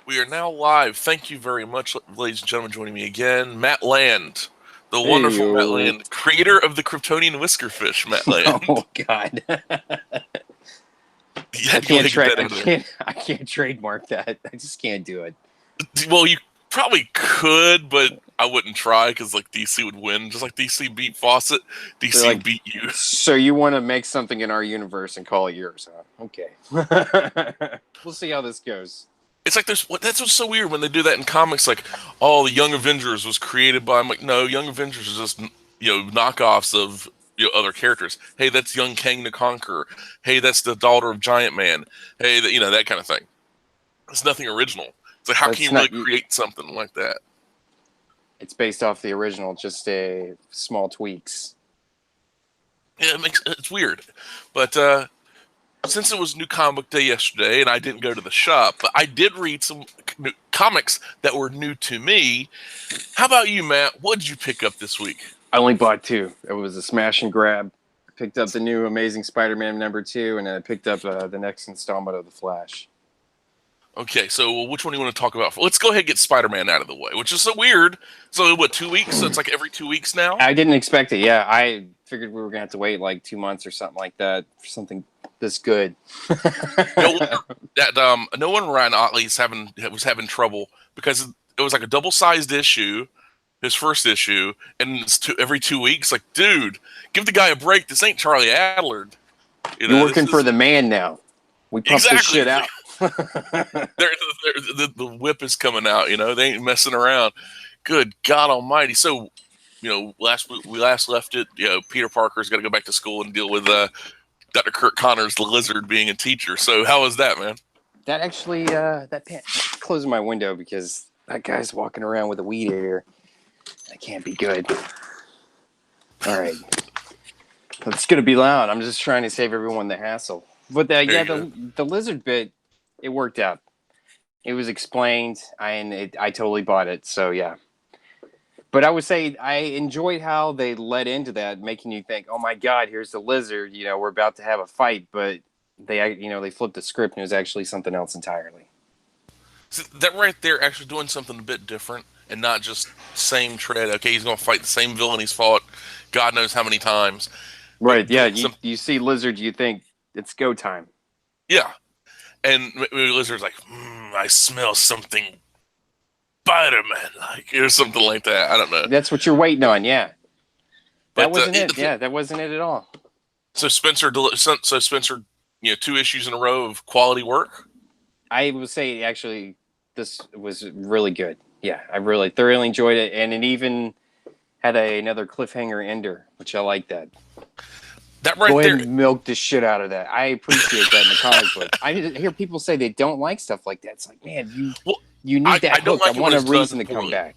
We are now live. Thank you very much, ladies and gentlemen, joining me again. Matt Land, the Hey, wonderful Matt yo. Land, creator of the Kryptonian Whiskerfish, Matt Land. Oh God. How do you want to get that out of there? I can't trademark that. I just can't do it. Well, you probably could, but I wouldn't try because like DC would win. Just like DC beat Fawcett, They're DC will like, beat you. so you want to make something in our universe and call it yours, huh? Okay. We'll see how this goes. It's like that's what's so weird when they do that in comics. Like, oh, the Young Avengers was created by. I'm like, no, Young Avengers is just knockoffs of other characters. Hey, that's young Kang the Conqueror. Hey, that's the daughter of Giant Man. Hey, that kind of thing. It's nothing original. It's like, how But can it's you really not. create something like that? It's based off the original, just a small tweaks. Yeah, it's weird. But since it was New Comic Day yesterday, and I didn't go to the shop, but I did read some new comics that were new to me. How about you, Matt? What did you pick up this week? I only bought two. It was a smash and grab. I picked up the new Amazing Spider-Man #2, and then I picked up the next installment of The Flash. Okay, so which one do you want to talk about? Let's go ahead and get Spider-Man out of the way, which is so weird. So what, 2 weeks? So it's like every 2 weeks now? I didn't expect it. Yeah, I figured we were gonna have to wait like 2 months or something like that for something this good. No, no one Ryan Otley was having trouble because it was like a double-sized issue, his first issue, and it's every 2 weeks. Like, dude, give the guy a break. This ain't Charlie Adler. You're This working for is the man now. We pump this exactly. shit out. The whip is coming out. They ain't messing around. Good God Almighty! So, we last left it. Peter Parker's got to go back to school and deal with Dr. Kurt Connors, the lizard, being a teacher. So, how was that, man? That actually, closing my window because that guy's walking around with a weed eater. That can't be good. All right, it's gonna be loud. I'm just trying to save everyone the hassle. But the lizard bit, it worked out. It was explained, I totally bought it. So yeah. But I would say I enjoyed how they led into that, making you think, "Oh my God, here's the lizard! We're about to have a fight." But they flipped the script and it was actually something else entirely. So that right there, actually doing something a bit different and not just same tread. Okay, he's going to fight the same villain he's fought God knows how many times. Right? But Yeah. doing some, You see lizard, you think it's go time. yeah. And Lizard's like, I smell something Spider-Man like, or something like that. I don't know. That's what you're waiting on. Yeah. That But wasn't it. Yeah, that wasn't it at all. so Spencer, 2 issues in a row of quality work. I would say actually this was really good. Yeah, I really thoroughly enjoyed it, and it even had another cliffhanger ender, which I like that. That right Go ahead there. and milk the shit out of that. I appreciate that in the comic book. I hear people say they don't like stuff like that. It's like, man, you need that hook. I want a reason to come back.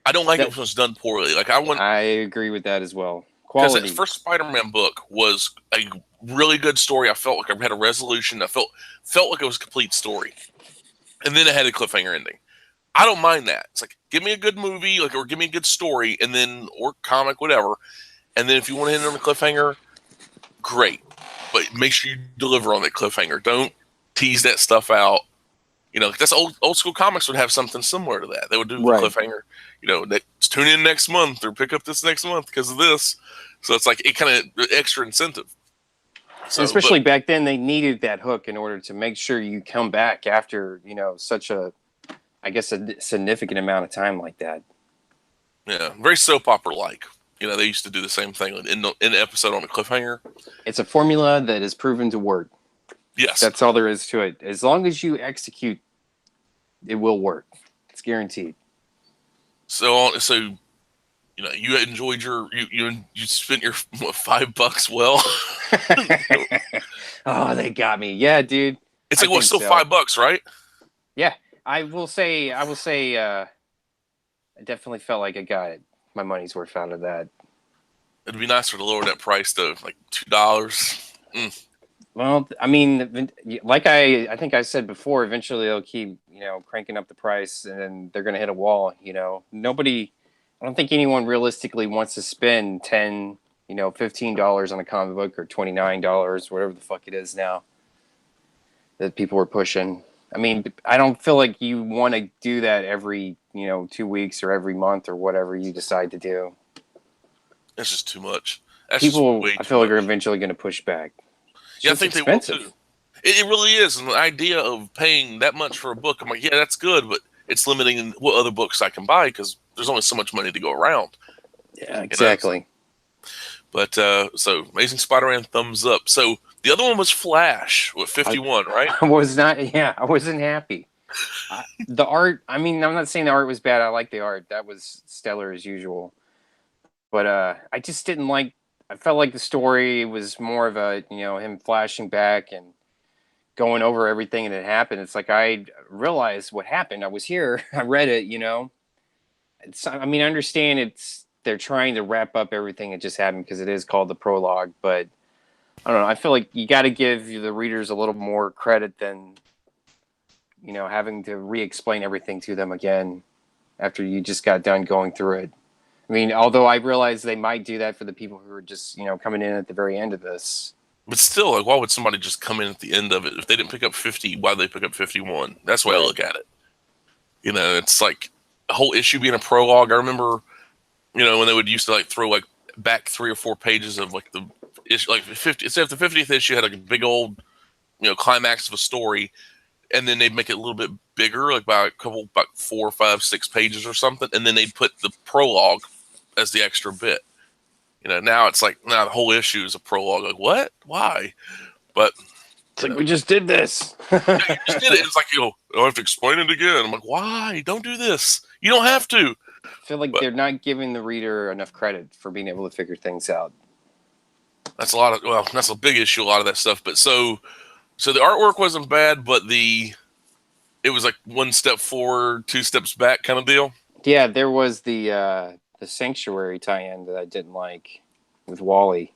I don't like it when it's done poorly. Like I agree with that as well. Because Quality. that first Spider-Man book was a really good story. I felt like I had a resolution. I felt like it was a complete story, and then it had a cliffhanger ending. I don't mind that. It's like, give me a good movie, or give me a good story, and then or comic, whatever. And then if you want to end on a cliffhanger, great. But make sure you deliver on that cliffhanger. Don't tease that stuff out. That's old school comics would have something similar to that. They would do the cliffhanger. Tune in next month or pick up this next month because of this. So it's like it kind of extra incentive. So, especially back then, they needed that hook in order to make sure you come back after such a significant amount of time like that. Yeah, very soap opera like. They used to do the same thing in the episode on a cliffhanger. It's a formula that is proven to work. Yes, that's all there is to it. As long as you execute, it will work. It's guaranteed. So you enjoyed you spent your $5 well. Oh, they got me. Yeah, dude. It's like still $5, right? Yeah, I will say. I definitely felt like I got it. My money's worth out of that. It'd be nicer to lower that price to like $2. Well, I mean, like I think I said before, eventually they'll keep, cranking up the price and then they're going to hit a wall, I don't think anyone realistically wants to spend $10, $15 on a comic book or $29, whatever the fuck it is now that people are pushing. I mean, I don't feel like you want to do that every 2 weeks or every month or whatever you decide to do. That's just too much. That's just People, way I too feel like, much. are eventually going to push back. Yeah, I Shit's think they will too. expensive. It really is. And the idea of paying that much for a book, I'm like, yeah, that's good, but it's limiting what other books I can buy because there's only so much money to go around. Yeah, You know. exactly. But so Amazing Spider-Man, thumbs up. So the other one was Flash with 51, right? I was not. Yeah, I wasn't happy. The art. I mean, I'm not saying the art was bad. I like the art. That was stellar as usual. But I just didn't like. I felt like the story was more of a him flashing back and going over everything that had happened. It's like I realized what happened. I was here. I read it. I mean, I understand they're trying to wrap up everything that just happened because it is called the prologue. But I don't know. I feel like you got to give the readers a little more credit than having to re-explain everything to them again after you just got done going through it. I mean, although I realize they might do that for the people who are just coming in at the very end of this. But still, like, why would somebody just come in at the end of it if they didn't pick up 50? Why did they pick up 51? That's the way I Right. look at it. It's like a whole issue being a prologue. I remember, when they would used to like throw like back 3 or 4 pages of like the issue, like 50. Say if the 50th issue had like a big old, climax of a story, and then they'd make it a little bit bigger, like by a couple, about 4, 5, 6 pages or something, and then they'd put the prologue as the extra bit. Now it's like now the whole issue is a prologue. Like what? Why? But It's like we just did this. yeah, you just did it. It's like I have to explain it again. I'm like, why? Don't do this. You don't have to. I feel like But they're not giving the reader enough credit for being able to figure things out. that's a lot of that's a big issue. A lot of that stuff. But so the artwork wasn't bad, but it was like 1 step forward, 2 steps back kind of deal. Yeah, there was the Sanctuary tie-in that I didn't like with Wally.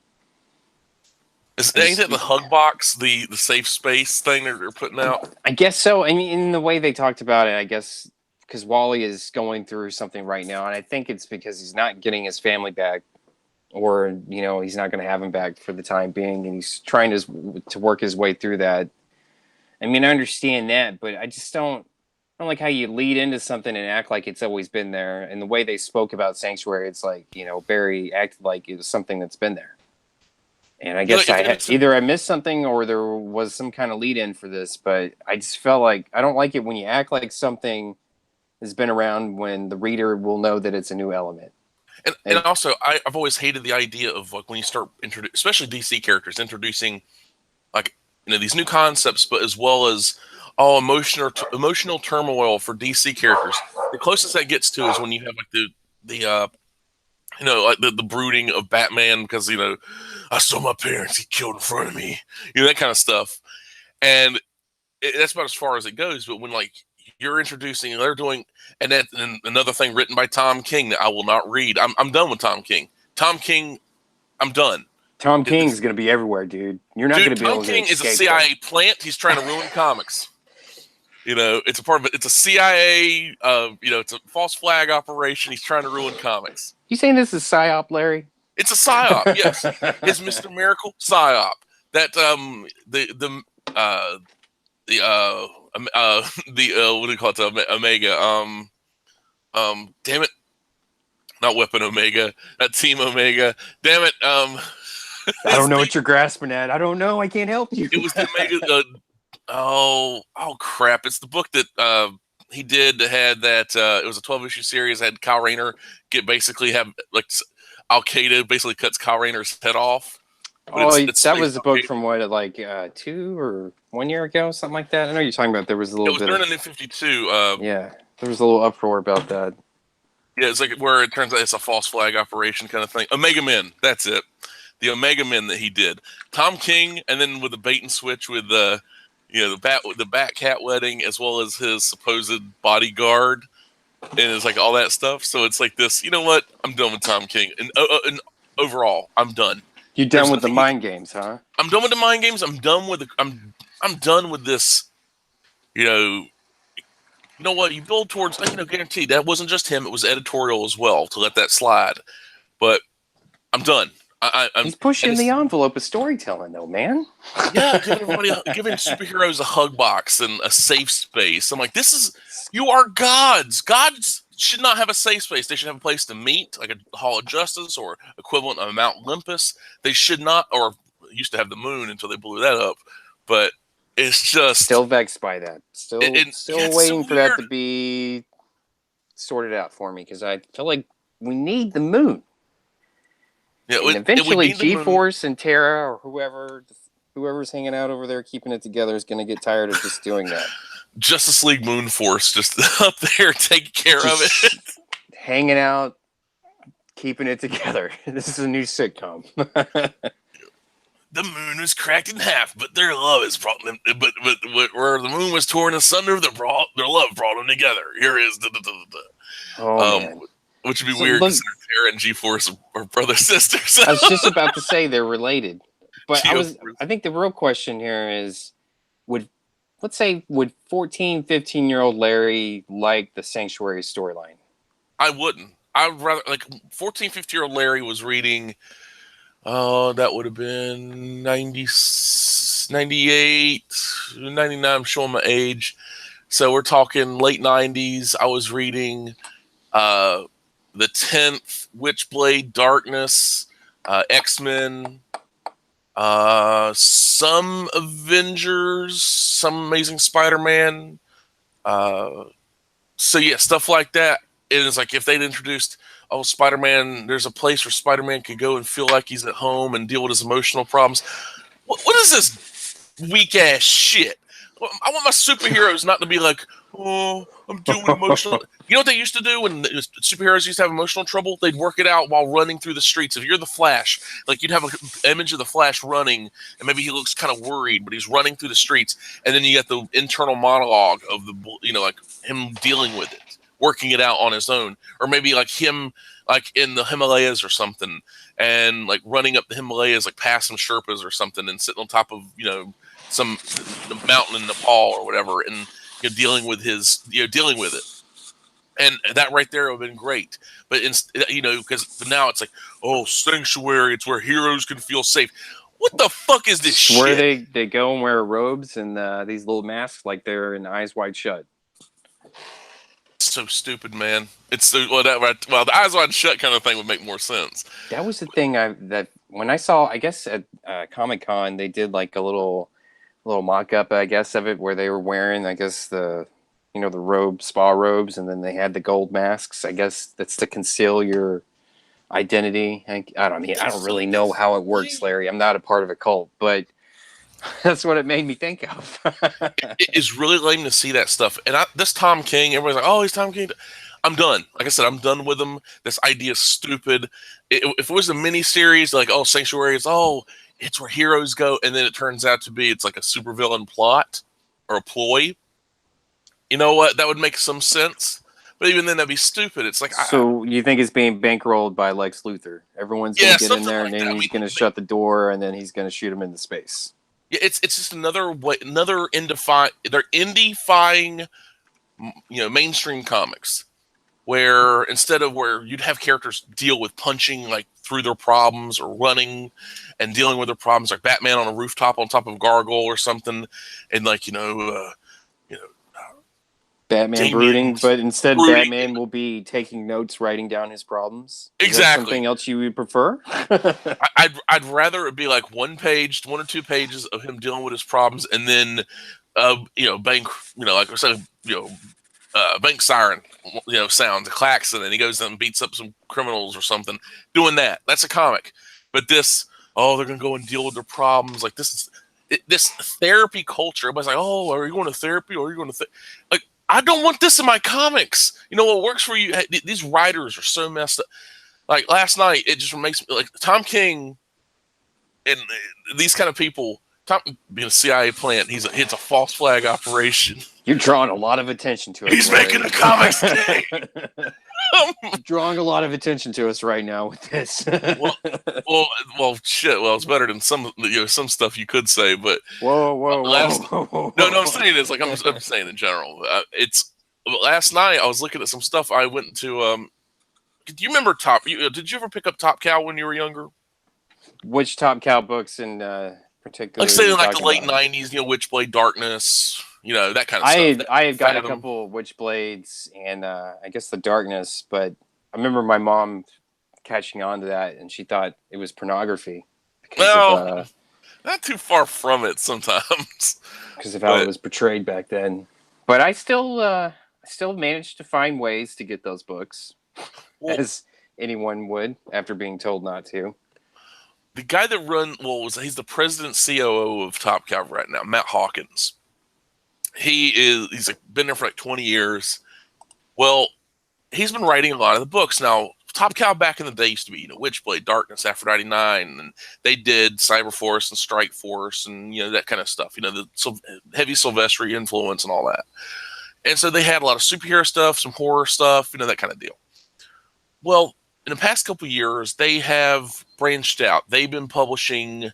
Ain't that the hug box, the safe space thing they're putting out? I guess so. I mean, in the way they talked about it, I guess because Wally is going through something right now, and I think it's because he's not getting his family back, or he's not going to have him back for the time being, and he's trying to work his way through that. I mean, I understand that, but I just don't like how you lead into something and act like it's always been there. And the way they spoke about Sanctuary, it's like Barry acted like it was something that's been there. And I guess either I missed something or there was some kind of lead in for this, but I just felt like I don't like it when you act like something has been around when the reader will know that it's a new element. And also, I've always hated the idea of like when you start especially DC characters introducing like these new concepts, but as well as emotional turmoil for DC characters. The closest that gets to is when you have like the like the brooding of Batman because I saw my parents get killed in front of me, that kind of stuff, and that's about as far as it goes. But when like you're introducing, they're doing, and another thing written by Tom King that I will not read. I'm done with Tom King. Tom King, I'm done. Tom King's going to be everywhere, dude. You're not going to be able to escape. Tom King is a CIA plant. He's trying to ruin comics. It's a part of it. It's a CIA. It's a false flag operation. He's trying to ruin comics. You saying this is PSYOP, Larry? It's a PSYOP. Yes, it's Mr. Miracle PSYOP. That the what do you call it? Omega. Damn it. Not Weapon Omega, not Team Omega. Damn it. I don't know what you're grasping at. I don't know. I can't help you. It was the Omega. Oh crap! It's the book that he did that had that. It was a 12-issue series. Had Kyle Rayner basically have like Al Qaeda basically cuts Kyle Rayner's head off. That was a book from what, like 2 or 1 year ago, something like that. I know you're talking about. There was a little bit. It was during the New 52. Yeah, there was a little uproar about that. Yeah, it's like where it turns out it's a false flag operation kind of thing. Omega Men, that's it. The Omega Men that he did. Tom King, and then with the bait and switch with the Bat Cat wedding, as well as his supposed bodyguard, and it's like all that stuff. So it's like this. You know what? I'm done with Tom King, and overall, I'm done. You're done with the mind games, huh? I'm done with the mind games. I'm done with I'm done with this. You know what? You build towards, guaranteed that wasn't just him. It was editorial as well to let that slide. But I'm done. He's pushing the envelope of storytelling, though, man. Yeah, giving superheroes a hug box and a safe space. I'm like, you are gods. Gods should not have a safe space. They should have a place to meet, like a Hall of Justice or equivalent of Mount Olympus. They should not, or used to have the moon until they blew that up. But it's just still vexed by that. Still waiting so for that to be sorted out for me, because I feel like we need the moon. Yeah, and eventually G-Force and Terra or whoever's hanging out over there keeping it together is going to get tired of just doing that. Justice League Moon Force just up there taking care of it. Hanging out, keeping it together. This is a new sitcom. The moon was cracked in half, but their love has brought them. But where the moon was torn asunder, their love brought them together. Here is man. Which would be weird because Terra and G-Force are brother sisters. I was just about to say they're related, but I think the real question here is, would 14, 15-year-old Larry like the Sanctuary storyline? I wouldn't. I would rather, like, 14, 15-year-old Larry was reading. That would have been 90, 98, 99. I'm showing my age. So we're talking late 90s. I was reading the 10th, Witchblade, Darkness, X-Men, some Avengers, some Amazing Spider-Man. So yeah, stuff like that. It is like if they'd introduced, Spider-Man, there's a place where Spider-Man could go and feel like he's at home and deal with his emotional problems. What is this weak ass shit? I want my superheroes not to be like, I'm dealing with emotional. You know what they used to do when superheroes used to have emotional trouble? They'd work it out while running through the streets. If you're the Flash, like you'd have an image of the Flash running, and maybe he looks kind of worried, but he's running through the streets, and then you get the internal monologue of like him dealing with it, working it out on his own, or maybe like him, like in the Himalayas or something, and like running up the Himalayas, like past some Sherpas or something, and sitting on top of some mountain in Nepal or whatever, and dealing with it. And that right there would have been great. But because now it's like, Sanctuary, it's where heroes can feel safe. What the fuck is this shit? Where they go and wear robes and these little masks like they're in Eyes Wide Shut. So stupid, man. It's so the Eyes Wide Shut kind of thing would make more sense. That was the thing that when I saw, I guess at Comic-Con, they did like a little mock-up, I guess, of it where they were wearing, I guess, the spa robes, and then they had the gold masks. I guess that's to conceal your identity. I don't really know how it works, Larry. I'm not a part of a cult, but that's what it made me think of. It is really lame to see that stuff. And this Tom King, everybody's like, he's Tom King. I'm done. Like I said, I'm done with him. This idea is stupid. If it was a mini series, like, Sanctuary is, it's where heroes go, and then it turns out to be it's like a supervillain plot or a ploy. You know what? That would make some sense. But even then, that'd be stupid. It's like, so you think it's being bankrolled by Lex Luthor? Everyone's going to get in there, like, and then he's going to shut the door, and then he's going to shoot him into space. Yeah, it's just another they're indie-fying, mainstream comics, where instead of where you'd have characters deal with punching like through their problems or running and dealing with their problems, like Batman on a rooftop on top of Gargoyle or something, and like Batman brooding, but instead Batman will be taking notes, writing down his problems. Is that something else you would prefer? I'd rather it be like one or two pages of him dealing with his problems, and then bank, like I said, bank siren, sounds, a klaxon, and he goes and beats up some criminals or something. Doing that, that's a comic. But this, they're gonna go and deal with their problems. Like this therapy culture. Everybody's like, are you going to therapy or are you going to like? I don't want this in my comics. You know what works for you? These writers are so messed up. Like last night, it just makes me like Tom King and these kind of people. Tom being a CIA plant, it's a false flag operation. You're drawing a lot of attention to us. He's making a comics today. Drawing a lot of attention to us right now with this. well, shit. Well, it's better than some stuff you could say, but whoa. No, I'm saying this like I'm saying in general. Last night I was looking at some stuff. I went to. Do you remember Did you ever pick up Top Cow when you were younger? Which Top Cow books in Like particular are say you in like the talking late about? '90s, Witchblade Darkness, that kind of stuff. That I had got a Fathom. couple of Witchblades and I guess the Darkness, but I remember my mom catching on to that, and she thought it was pornography Well, not too far from it sometimes, because of how it but was portrayed back then. But I still managed to find ways to get those books, well, as anyone would after being told not to. the guy that he's the president COO of Top Cow right now, Matt Hawkins. He's like been there for like 20 years. Well, he's been writing a lot of the books now. Top Cow back in the day used to be, Witchblade, Darkness, Aphrodite 9, and they did Cyberforce and Strike Force and that kind of stuff. The heavy Sylvester influence and all that. And so they had a lot of superhero stuff, some horror stuff, that kind of deal. Well, in the past couple of years, they have branched out. They've been publishing,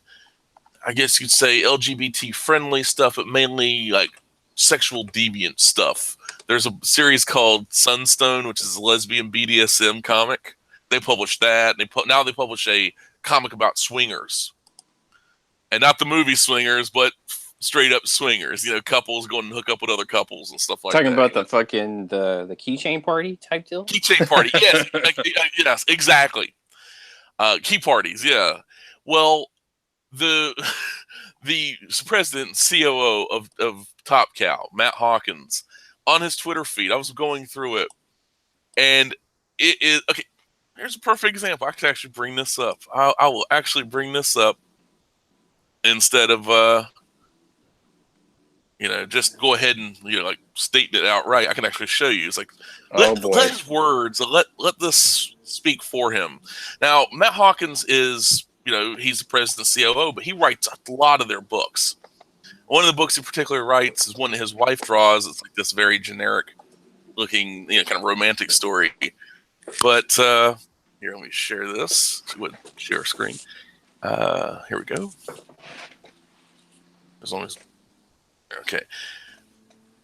I guess you'd say, LGBT friendly stuff, but mainly like sexual deviant stuff. There's a series called Sunstone, which is a lesbian BDSM comic. They published that. Now they publish a comic about swingers, and not the movie Swingers, but straight up swingers. Couples going to hook up with other couples and stuff like Talking that. about the fucking the keychain party type deal. Keychain party, yes, yes, exactly. Key parties, yeah. Well, the the president and COO of Top Cow, Matt Hawkins, on his Twitter feed, I was going through it, and it is okay. Here's a perfect example. I could actually bring this up. I will actually bring this up instead of just go ahead and like state it outright. I can actually show you. It's like let his words let this speak for him. Now, Matt Hawkins is he's the president COO, but he writes a lot of their books. One of the books he particularly writes is one that his wife draws. It's like this very generic looking kind of romantic story. But here, let me share this. Share screen. Here we go. As long as okay.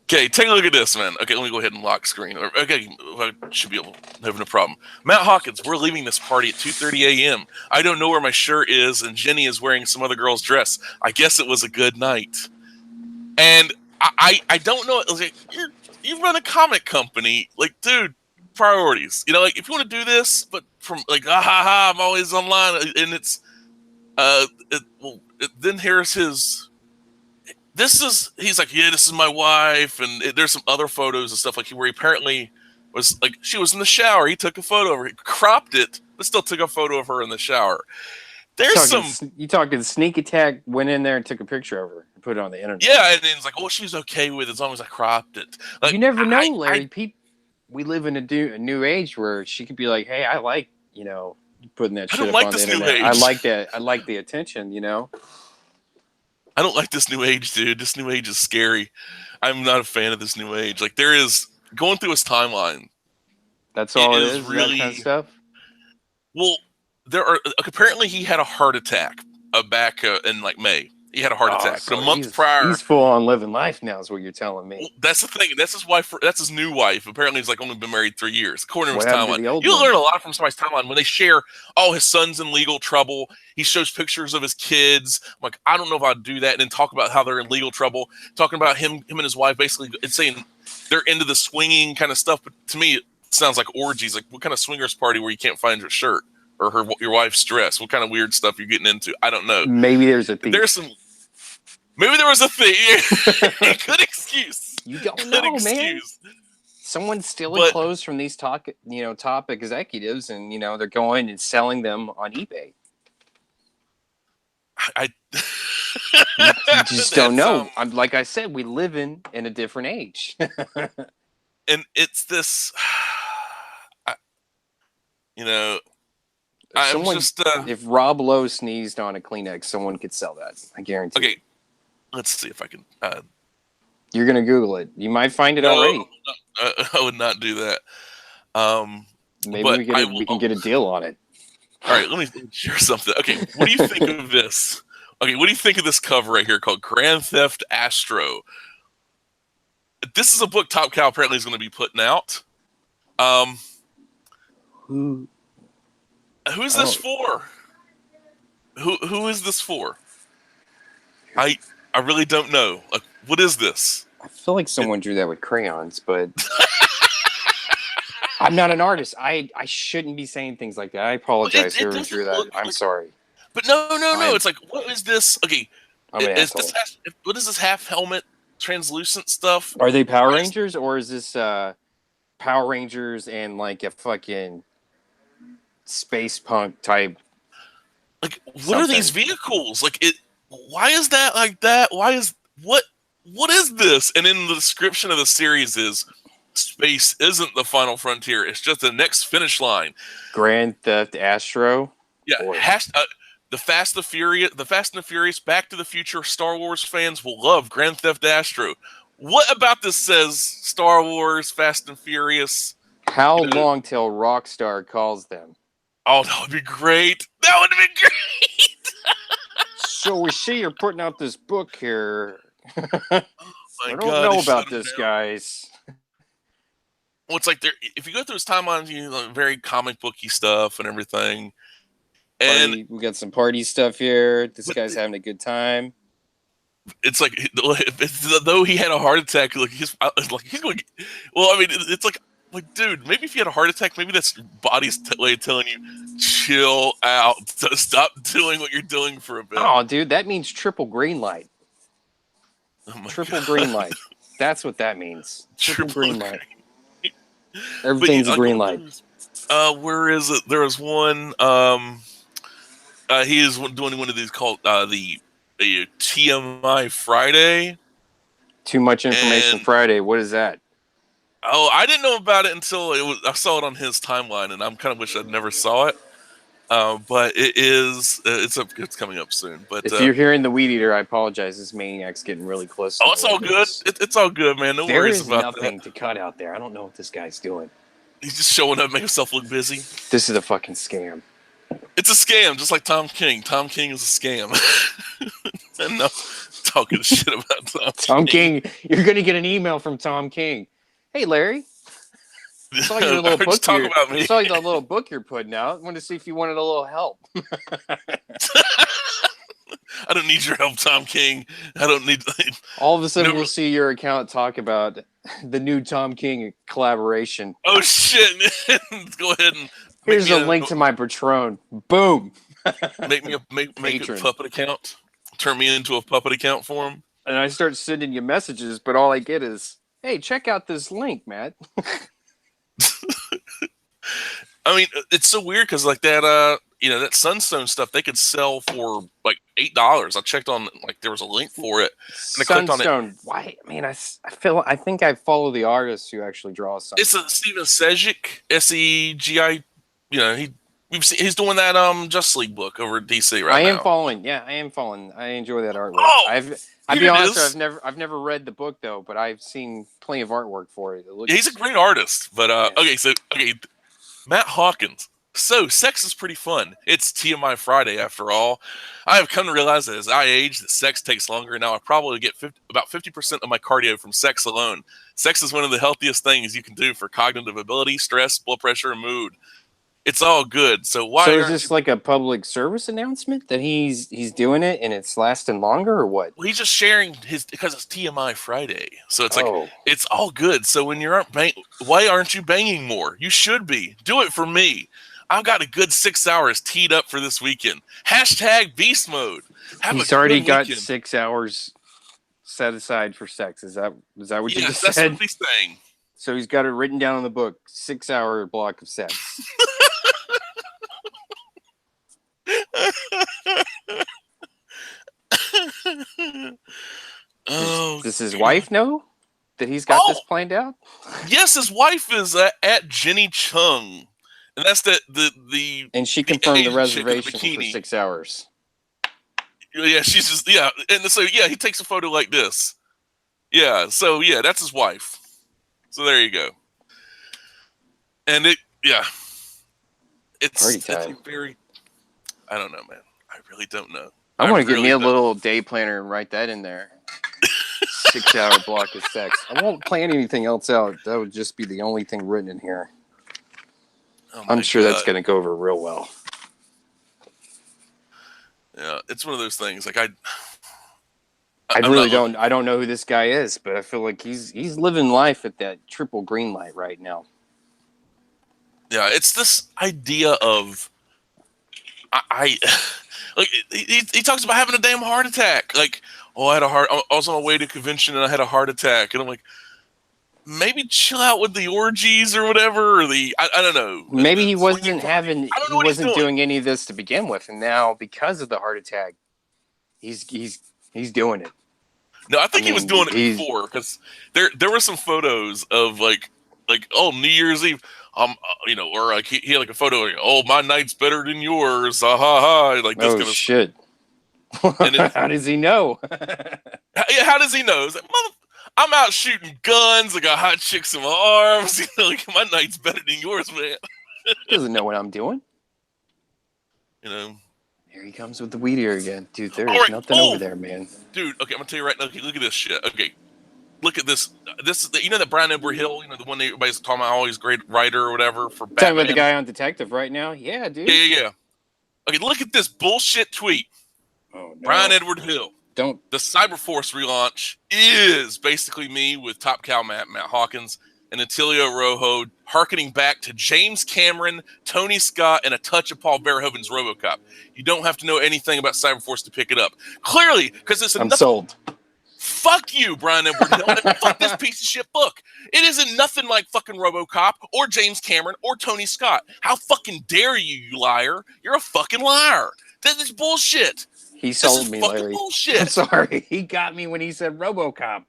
Okay, take a look at this, man. Okay, let me go ahead and lock screen. Okay, I should be able to have no problem. Matt Hawkins, we're leaving this party at 2:30 a.m. I don't know where my shirt is, and Jenny is wearing some other girl's dress. I guess it was a good night. And I don't know. Like, you run a comic company, like, dude, priorities. Like if you want to do this, but from like, I'm always online, and it's then here's his. He's like, yeah, this is my wife, and there's some other photos and stuff like where he apparently was like, she was in the shower. He took a photo of her, he cropped it, but still took a photo of her in the shower. You talking Sneak Attack went in there and took a picture of her and put it on the internet. Yeah, and then it's like, well, she's okay with it as long as I cropped it. Like, you never know, Larry. We live in a new age where she could be like, hey, I like putting that shit up on the internet. I like that. I like the attention. I don't like this new age, dude. This new age is scary. I'm not a fan of this new age. Like, there is going through his timeline. That's all it is. Really, that kind of stuff. Well, apparently he had a heart attack back in like May. He had a heart attack, but a month prior, he's full on living life now. Is what you're telling me? Well, that's the thing. That's his wife. That's his new wife. Apparently, he's like only been married 3 years. According to his timeline, you learn a lot from somebody's timeline when they share. Oh, his son's in legal trouble. He shows pictures of his kids. I'm like, I don't know if I'd do that, and then talk about how they're in legal trouble. Talking about him and his wife, basically, it's saying they're into the swinging kind of stuff. But to me, it sounds like orgies. Like, what kind of swingers party where you can't find your shirt or your wife's dress? What kind of weird stuff you're getting into? I don't know. Maybe there's a thief. Maybe there was a thing. Good excuse. You don't know, man. Someone's stealing clothes from these top executives, and they're going and selling them on eBay. You just don't know. Like I said, we live in a different age. And it's this, if Rob Lowe sneezed on a Kleenex, someone could sell that. I guarantee. Okay. Let's see if I can. You're gonna Google it. You might find it already. I would not do that. Maybe we can get a deal on it. All right, let me share something. Okay, what do you think of this? Okay, what do you think of this cover right here called Grand Theft Astro? This is a book Top Cow apparently is going to be putting out. Who is this for? Who is this for? I really don't know. Like, what is this? I feel like someone drew that with crayons, but I'm not an artist. I shouldn't be saying things like that. I apologize, It whoever doesn't drew that. look I'm like. sorry. But no. I'm It's like, what is this? Okay, I'm an is this asshole. what is this half helmet translucent stuff? Are they Power Why is Rangers or is this Power Rangers and like a fucking space punk type like what are these something? vehicles? Like it. Why is that like that? Why is what? What is this? And in the description of the series is space isn't the final frontier. It's just the next finish line. Grand Theft Astro? Yeah, Or the Fast and the Furious, Back to the Future Star Wars fans will love Grand Theft Astro. What about this says Star Wars, Fast and Furious? how You know, long till Rockstar calls them? oh, that would be great. That would be great. So we see you're putting out this book here. I My don't God, know they shut about him this, down. guys. Well, it's like if you go through his timeline, you know, very comic booky stuff and everything. And We got some party stuff here. This but guy's having a good time. it's like though he had a heart attack, like he's going. Well, I mean, it's like dude, maybe if you had a heart attack, maybe that's your body's way of telling you chill out, stop doing what you're doing for a bit. Oh, dude, that means triple green light. Oh my Triple God. green light. That's what that means. Triple green light. But Everything's a like, green light. where is it? There was one. He is doing one of these called the TMI Friday. Too much information And Friday. What is that? oh, I didn't know about it until I saw it on his timeline, and I'm kind of wish I'd never saw it. But it is it's coming up soon. But If you're hearing the weed eater, I apologize. This maniac's getting really close to oh, my it's all good. windows. It's all good, man. No There worries is about that. nothing to cut out there. I don't know what this guy's doing. He's just showing up, make himself look busy. This is a fucking scam. It's a scam, just like Tom King. Tom King is a scam. And no talking shit about Tom King, you're gonna get an email from Tom King. Hey, Larry, I saw your I little heard you book. talk about me. Saw the little book you're putting out. I wanted to see if you wanted a little help. I don't need your help, Tom King. I don't need. All of a sudden, No- we'll see your account talk about the new Tom King collaboration. Oh shit! Go ahead and Here's a link to my Patron. Boom. make me make a Patron. puppet account. Turn me into a puppet account for him. And I start sending you messages, but all I get is, "Hey, check out this link, Matt." I mean, it's so weird because like that, that Sunstone stuff they could sell for like $8. I checked on like there was a link for it, and I clicked on it. Sunstone. Why? I mean, I think I follow the artist who actually draws Sunstone. It's a Steven Sejic, Segi. You know, he's doing that Justice League book over at DC right now. I am following. Yeah, I am following. I enjoy that artwork. Oh, I'll be here it honest, is. I've never read the book though, but I've seen plenty of artwork for it. It looks, Yeah, he's a great artist. But Yeah. okay, Matt Hawkins. So sex is pretty fun. It's TMI Friday after all. I have come to realize that as I age, that sex takes longer. Now I probably get about 50% of my cardio from sex alone. Sex is one of the healthiest things you can do for cognitive ability, stress, blood pressure, and mood. It's all good. So why? So is aren't this you- like a public service announcement that he's doing it and it's lasting longer or what? Well, he's just sharing his because it's TMI Friday. So it's like Oh, it's all good. So when you're why aren't you banging more? You should be. Do it for me. I've got a good 6 hours teed up for this weekend. Hashtag beast mode. Have he's a already good got weekend. 6 hours set aside for sex. Is that what you Yes, just that's said? what he's saying. So he's got it written down in the book. 6 hour block of sex. Oh, Does his God. wife know that he's got this Oh! planned out? Yes, his wife is at Jenny Chung, and that's the And she confirmed the Asian chick in the reservation for bikini. 6 hours. Yeah, she's just and so yeah, he takes a photo like this. Yeah, so yeah, that's his wife. So there you go. And it's Party a time. very. I don't know, man. I really don't know. I want to get really me a don't. little day planner and write that in there. 6 hour block of sex. I won't plan anything else out. That would just be the only thing written in here. Oh my I'm sure that's God. going to go over real well. Yeah, it's one of those things. Like I I'm really not looking. don't. I don't know who this guy is, but I feel like he's living life at that triple green light right now. Yeah, it's this idea of I like he talks about having a damn heart attack. Like, oh, I had a heart. I was on my way to convention and I had a heart attack, and I'm like, maybe chill out with the orgies or whatever, or I don't know, Maybe he the swinging wasn't party. having. I don't He know what he's wasn't doing. doing any of this to begin with, and now because of the heart attack, he's doing it. No, I I think he was mean, doing it he's before because there were some photos of like oh New Year's Eve, or like he had like a photo like, oh my night's better than yours, ha ha ha, like this oh kind of stuff. shit. And it's How does he know? how does he know? It's like, I'm out shooting guns, I got hot chicks in my arms, like my night's better than yours, man. Doesn't know what I'm doing. You know. Here he comes with the weed ear again, dude. There All is right. nothing over Oh, there, man. dude. Okay, I'm gonna tell you right now. Okay, look at this shit. Okay, look at this. This is that Brian Edward Hill. The one that everybody's talking about. Oh, he's a great writer or whatever for Talking about the Batman. guy on Detective right now? Yeah, Yeah, dude. yeah, yeah. Okay, look at this bullshit tweet. Oh Brian no! Edward Hill. Don't. The Cyberforce relaunch is basically me with Top Cow Matt Hawkins and Attilio Rojo, harkening back to James Cameron, Tony Scott, and a touch of Paul Verhoeven's RoboCop. You don't have to know anything about Cyberforce to pick it up. Clearly, because it's I'm enough. sold. Fuck you, Brian Edward Hill, and fuck this piece of shit book. It isn't nothing like fucking RoboCop or James Cameron or Tony Scott. How fucking dare you, you liar? You're a fucking liar. This is bullshit. He This sold is me, fucking Larry. bullshit. I'm sorry. He got me when he said RoboCop.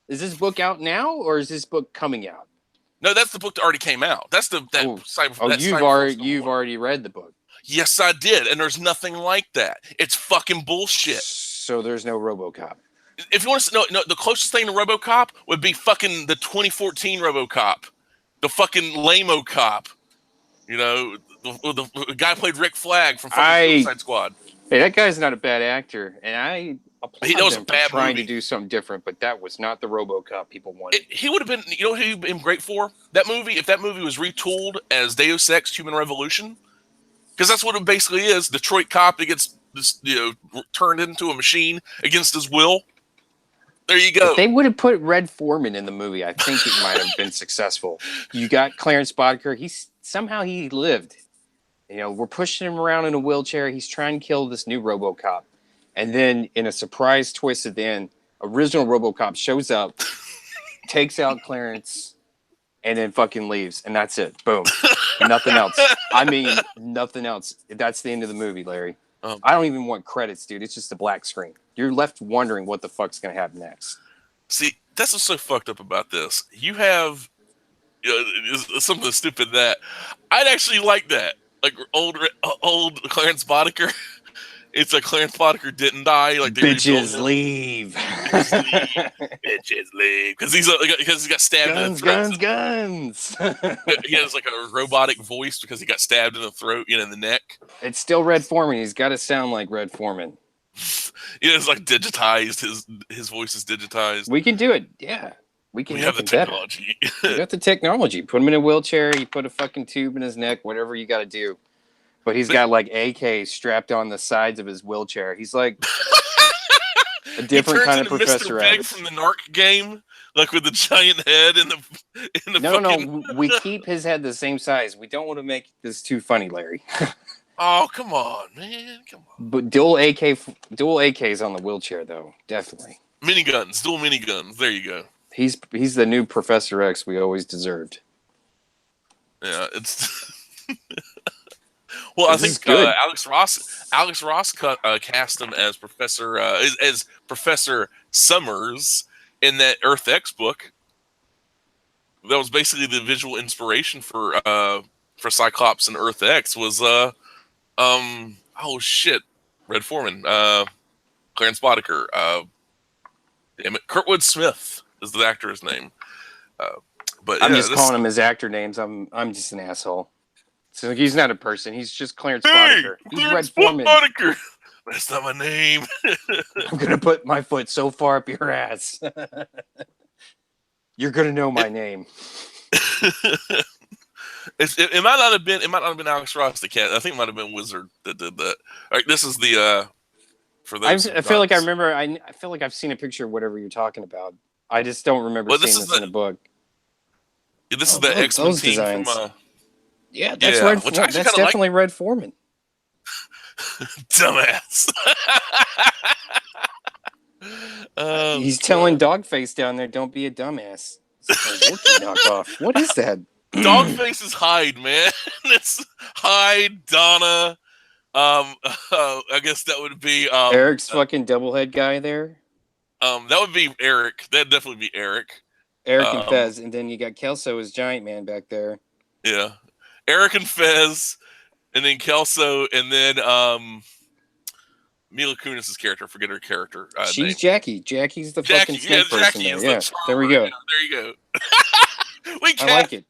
Is this book out now, or is this book coming out? No, that's the book that already came out. That's the that Oh, cyber. oh That you've already read the book. Yes, I did, and there's nothing like that. It's fucking bullshit. So there's no RoboCop. If you want to know, no, the closest thing to RoboCop would be fucking the 2014 RoboCop, the fucking lame-o cop. The guy played Rick Flag from fucking Suicide Squad. Hey, that guy's not a bad actor, and I applaud him for trying to do something different, but that was not the RoboCop people wanted. He would have been, who he'd been great for? That movie, if that movie was retooled as Deus Ex Human Revolution, because that's what it basically is. Detroit cop that gets turned into a machine against his will. There you go. If they would have put Red Foreman in the movie, I think it might have been successful. You got Clarence Boddicker. Somehow he lived. We're pushing him around in a wheelchair. He's trying to kill this new RoboCop. And then in a surprise twist at the end, original RoboCop shows up, takes out Clarence, and then fucking leaves. And that's it. Boom. Nothing else. I mean, nothing else. That's the end of the movie, Larry. I don't even want credits, dude. It's just a black screen. You're left wondering what the fuck's going to happen next. See, that's what's so fucked up about this. You have something stupid that I'd actually like that. Like old Clarence Boddicker. It's like Clarence Boddicker didn't die. Like bitches leave. Bitches leave. Because he got stabbed in the throat. Guns. He has like a robotic voice because he got stabbed in the throat, in the neck. It's still Red Foreman. He's got to sound like Red Foreman. It's like digitized. His voice is digitized. We can do it. Yeah. We have the technology. We got the technology. Put him in a wheelchair. You put a fucking tube in his neck, whatever you got to do. But he's got like AKs strapped on the sides of his wheelchair. He's like a different kind of Professor Mr. Big from the Narc game, like with the giant head and the. No. We keep his head the same size. We don't want to make this too funny, Larry. Oh, come on, man. Come on. But dual AKs on the wheelchair, though. Definitely. Dual miniguns. There you go. He's the new Professor X we always deserved. Yeah, it's. Well, I think Alex Ross cast him as Professor Summers in that Earth X book. That was basically the visual inspiration for Cyclops and Earth X was Red Foreman, Clarence Boddicker, Kurtwood Smith is the actor's name. But I'm just calling him his actor names. I'm just an asshole. So he's not a person. He's just Clarence Boddicker. He's Red Foreman. Boddicker. That's not my name. I'm gonna put my foot so far up your ass. You're gonna know my name. It might not have been Alex Ross the cat. I think it might have been Wizard that did that. All right, this is the For I those who've feel like I not. remember. I feel like I've seen a picture of whatever you're talking about. I just don't remember Well, seeing this in a book. this is Oh, the X-Men those team from designs. Yeah, that's yeah, Red. which I actually That's kind of like. definitely Red Foreman. Dumbass. Oh He's telling god. Dogface down there, "Don't be a dumbass." It's like a Wookiee knockoff. What is that? Dogface is Hyde, man. It's Hyde, Donna. I guess that would be Eric's fucking doublehead guy there. that would be Eric. That'd definitely be Eric. Eric and Um, Fez, and then you got Kelso as Giant Man back there. yeah, Eric and Fez, and then Kelso, and then Mila Kunis's character. I forget her character She's name. Jackie. Jackie's the fucking Jackie. Yeah, snake person Jackie there. is the Yeah, there we charmer. go. Yeah, there you go. We I cast. like it.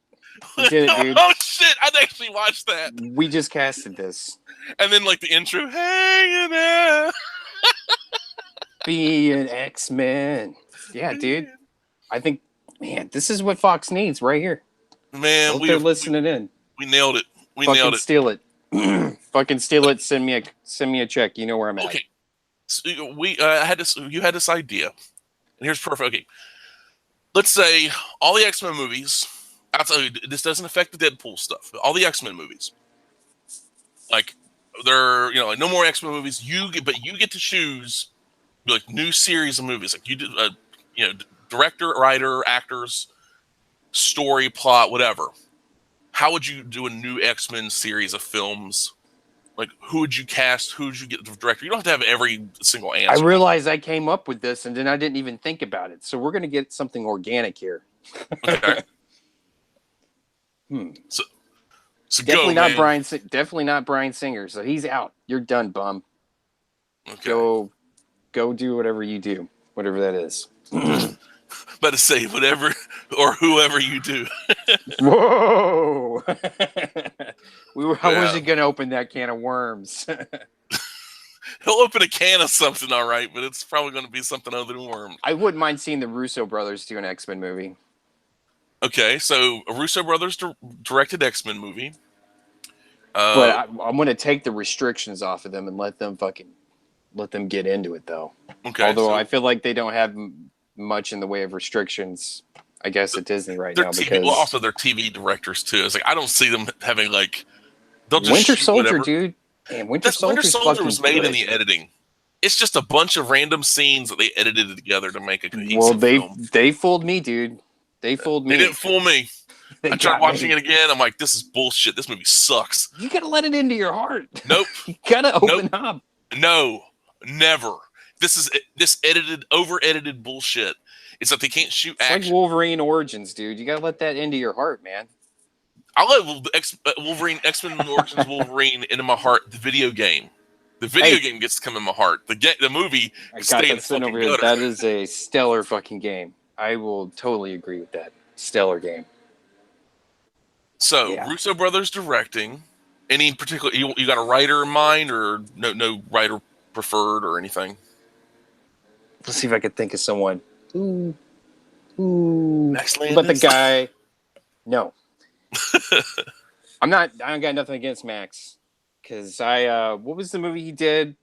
We did it, dude. Oh shit! I'd actually watched that. We just casted this. And then like the intro, hanging out. Be an X-Men. Yeah, dude. I think, man, this is what Fox needs right here. Man, Hope they're listening in. we nailed it. We Fucking nailed it. steal it. Fucking steal it. Send me a check. You know where I'm at. Okay, so you had this idea, and here's perfect. Okay, let's say all the X-Men movies. This doesn't affect the Deadpool stuff. But all the X-Men movies, like they're like no more X-Men movies. But you get to choose like new series of movies. Like you do, director, writer, actors, story, plot, whatever. How would you do a new X-Men series of films? Like, who would you cast? Who would you get the director? You don't have to have every single answer. I realized I came up with this and then I didn't even think about it. So we're going to get something organic here. Okay. So definitely go, not man. Brian. Definitely not Brian Singer. So he's out. You're done, bum. Okay. Go do whatever you do, whatever that is. About to say whatever or whoever you do. Whoa! I wasn't gonna open that can of worms. He'll open a can of something, all right, but it's probably going to be something other than worms. I wouldn't mind seeing the Russo brothers do an X-Men movie. Okay, so a Russo brothers directed X-Men movie. But I'm going to take the restrictions off of them and let them get into it, though. Okay. Although I feel like they don't have much in the way of restrictions, I guess, at Disney right now. Because also they're TV directors too. It's like I don't see them having like they'll just Winter shoot Soldier, whatever. dude. Man, Winter Soldier was made in the editing. It's just a bunch of random scenes that they edited together to make a cohesive film. They fooled me, dude. They fooled me. They didn't fool me. I tried watching it again. I'm like, this is bullshit. This movie sucks. You gotta let it into your heart. Nope. You gotta open up. No, never. This over-edited bullshit. It's like they can't shoot action. It's like Wolverine Origins, dude. You gotta let that into your heart, man. I love Wolverine, X-Men Origins Wolverine into my heart. The video game. The video game gets to come in my heart. The movie stay in the fucking gutter. That is a stellar fucking game. I will totally agree with that. Stellar game. So, Russo brothers directing. Any particular? You got a writer in mind, or no writer preferred, or anything? Let's see if I could think of someone. Ooh. Max Landis? But the guy. No. I don't got nothing against Max. Because what was the movie he did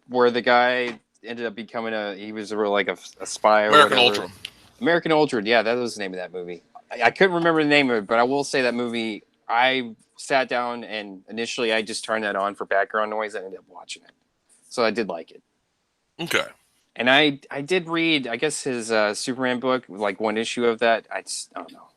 where the guy ended up becoming he was like a spy or American whatever? Ultra. American Ultra, yeah, that was the name of that movie. I couldn't remember the name of it, but I will say that movie, I sat down and initially I just turned that on for background noise and ended up watching it. So I did like it. Okay. And I did read, I guess, his Superman book, like one issue of that. I don't know.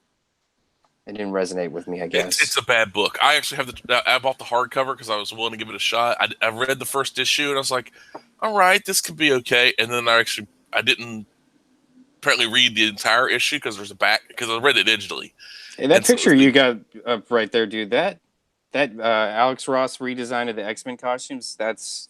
It didn't resonate with me, I guess. It's a bad book. I actually I bought the hardcover because I was willing to give it a shot. I read the first issue and I was like, all right, this could be okay. And then I didn't apparently read the entire issue because there's a back, because I read it digitally. Hey, that picture you got up right there, dude, that Alex Ross redesign of the X-Men costumes, that's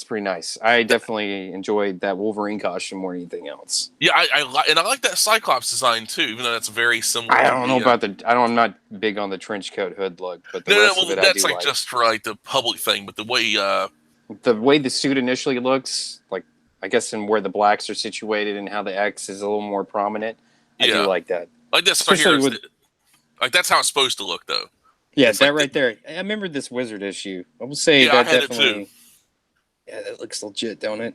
pretty nice. I definitely enjoyed that Wolverine costume more than anything else. Yeah, I like that Cyclops design too, even though that's very similar. I'm not big on the trench coat hood look, but the rest of it that's I do like just for like the public thing. But the way the suit initially looks, like I guess in where the blacks are situated and how the X is a little more prominent, I do like that. Like this right here, like that's how it's supposed to look, though. Yeah, that right there. I remember this Wizard issue. I will say that definitely. Yeah, that looks legit, don't it?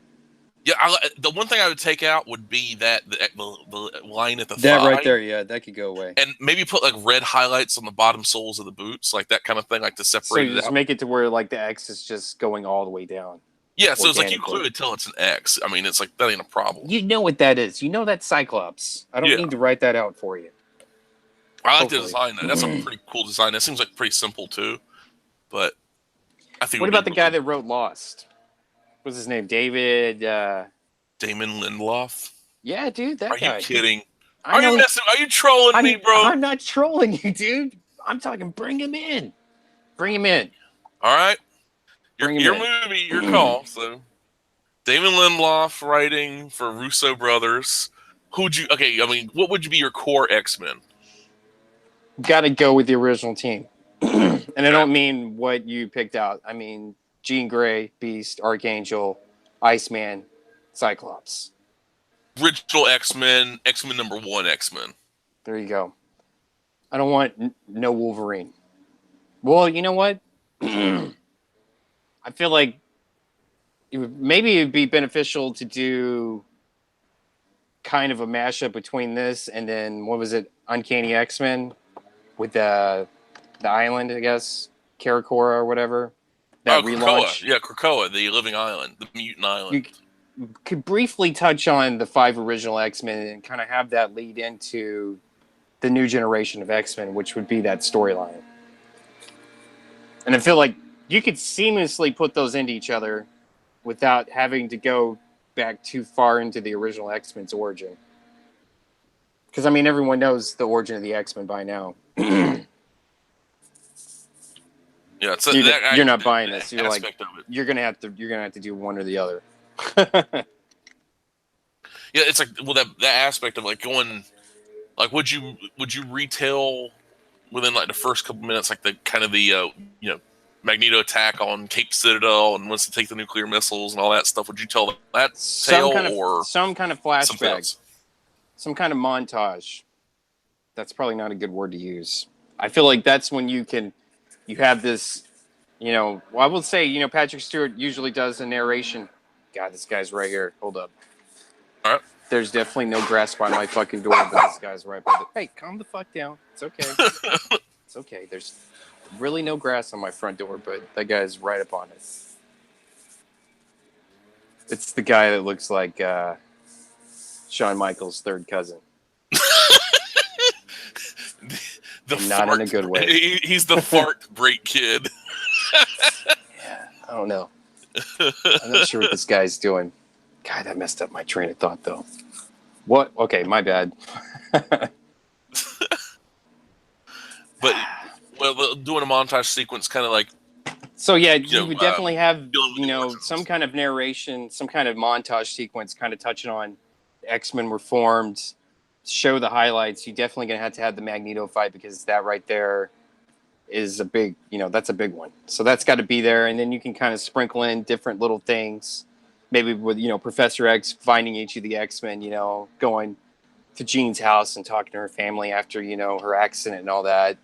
Yeah, the one thing I would take out would be that the line at the That right thigh, there, yeah, that could go away. and maybe put like red highlights on the bottom soles of the boots, like that kind of thing, like to So separate you it just out. make it to where like the X is just going all the way down Yeah, so it's like you organically. clearly tell it's an X. I mean, it's like that ain't a problem. You know what that is. You know that's Cyclops. I don't Yeah, need to write that out for you. I like the Hopefully. design. That's a pretty cool design. That seems like pretty simple too, but I think it What would be about the guy really that wrote Lost? What's his name? David. Damon Lindelof. Yeah, dude, Are that you guy. kidding? I Are you know. messing? Are you trolling me, bro? I'm not trolling you, dude. I'm talking. Bring him in. Bring him in. All right, Bring him your in. movie, your call. So Damon Lindelof writing for Russo brothers. Who'd you? Okay, I mean, what would you be your core X-Men? Got to go with the original team. And I Okay. don't mean what you picked out. I mean Jean Grey, Beast, Archangel, Iceman, Cyclops. Original X-Men, X-Men #1 X-Men. There you go. I don't want no Wolverine. Well, you know what? I feel like maybe it'd be beneficial to do kind of a mashup between this and then what was it, Uncanny X-Men with the island, I guess, Karakora or whatever, Oh, that Krakoa. relaunch. Yeah, Krakoa, the living island, the mutant You island. could briefly touch on the 5 original X-Men and kind of have that lead into the new generation of X-Men, which would be that storyline. And I feel like you could seamlessly put those into each other without having to go back too far into the original X-Men's origin. Because I mean, everyone knows the origin of the X-Men by now. Yeah, it's You're not buying this. that You're like, aspect of it. you're gonna have to do one or the other. Yeah, it's like that aspect of like going, like would you retell within like the first couple minutes like the kind of the you know Magneto attack on Cape Citadel and wants to take the nuclear missiles and all that stuff? Would you tell that tale or Some kind of something flashback, else? some kind of montage. That's probably not a good word to use. I feel like that's when you have this, well, I will say, Patrick Stewart usually does a narration. God, this guy's right here. Hold up. All right. There's definitely no grass by my fucking door, but this guy's right by the. Hey, calm the fuck down. It's okay. It's okay. There's really no grass on my front door, but that guy's right up on it. It's the guy that looks like Shawn Michaels' third cousin. Not in a good way. He's the fart break kid. Yeah, I don't know. I'm not sure what this guy's doing. God, that messed up my train of thought, though. What? Okay, my bad. But well, doing a montage sequence, kind of like So yeah, you would definitely have dealing with the origins. some kind of narration, some kind of montage sequence, kind of touching on X-Men were formed, show the highlights. You're definitely gonna have to have the Magneto fight because that right there is a big, that's a big one. So that's got to be there, and then you can kind of sprinkle in different little things, maybe with Professor X finding each of the X-Men, going to Jean's house and talking to her family after her accident and all that.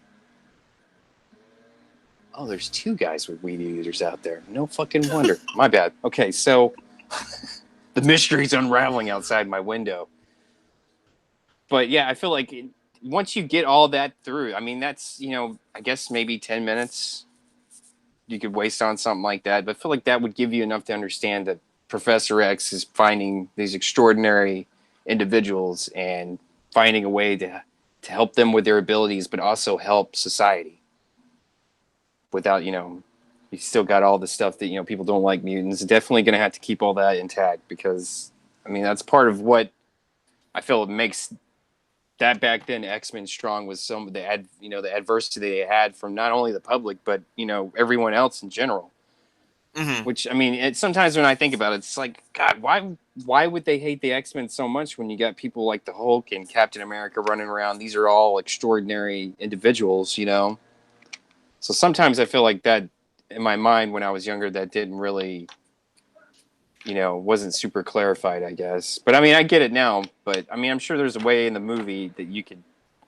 Oh, there's 2 guys with weed eaters out there. No fucking wonder. My bad. Okay, so the mystery's unraveling outside my window. But yeah, I feel like once you get all that through, I mean, that's, I guess maybe 10 minutes you could waste on something like that. But I feel like that would give you enough to understand that Professor X is finding these extraordinary individuals and finding a way to help them with their abilities, but also help society. Without, you still got all the stuff that, people don't like mutants. Definitely going to have to keep all that intact because, I mean, that's part of what I feel makes that back then X-Men strong was some of the the adversity they had from not only the public, but, everyone else in general. Mm-hmm. Which, I mean, sometimes when I think about it, it's like, God, why would they hate the X-Men so much when you got people like the Hulk and Captain America running around? These are all extraordinary individuals, So sometimes I feel like that in my mind when I was younger, that didn't really, wasn't super clarified, I guess. But I mean, I get it now. But I mean, I'm sure there's a way in the movie that you could,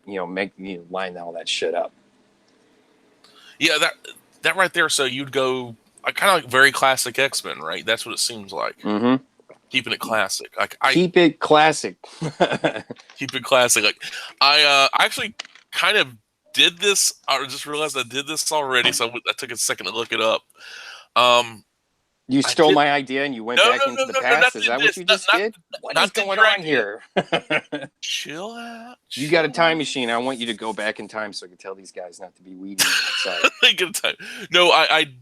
line all that shit up. Yeah, that right there. So you'd go kind of like very classic X-Men, right? That's what it seems like. Mm-hmm. Keeping it classic. Keep it classic. Keep it classic. Like I actually kind of did this. I just realized I did this already, so I took a second to look it up. You I stole did. my idea and you went No, back into the past? Is that what you just did? What is going on here? Chill out. You got a time machine. I want you to go back in time so I can tell these guys not to be weeding outside. Good time. No, I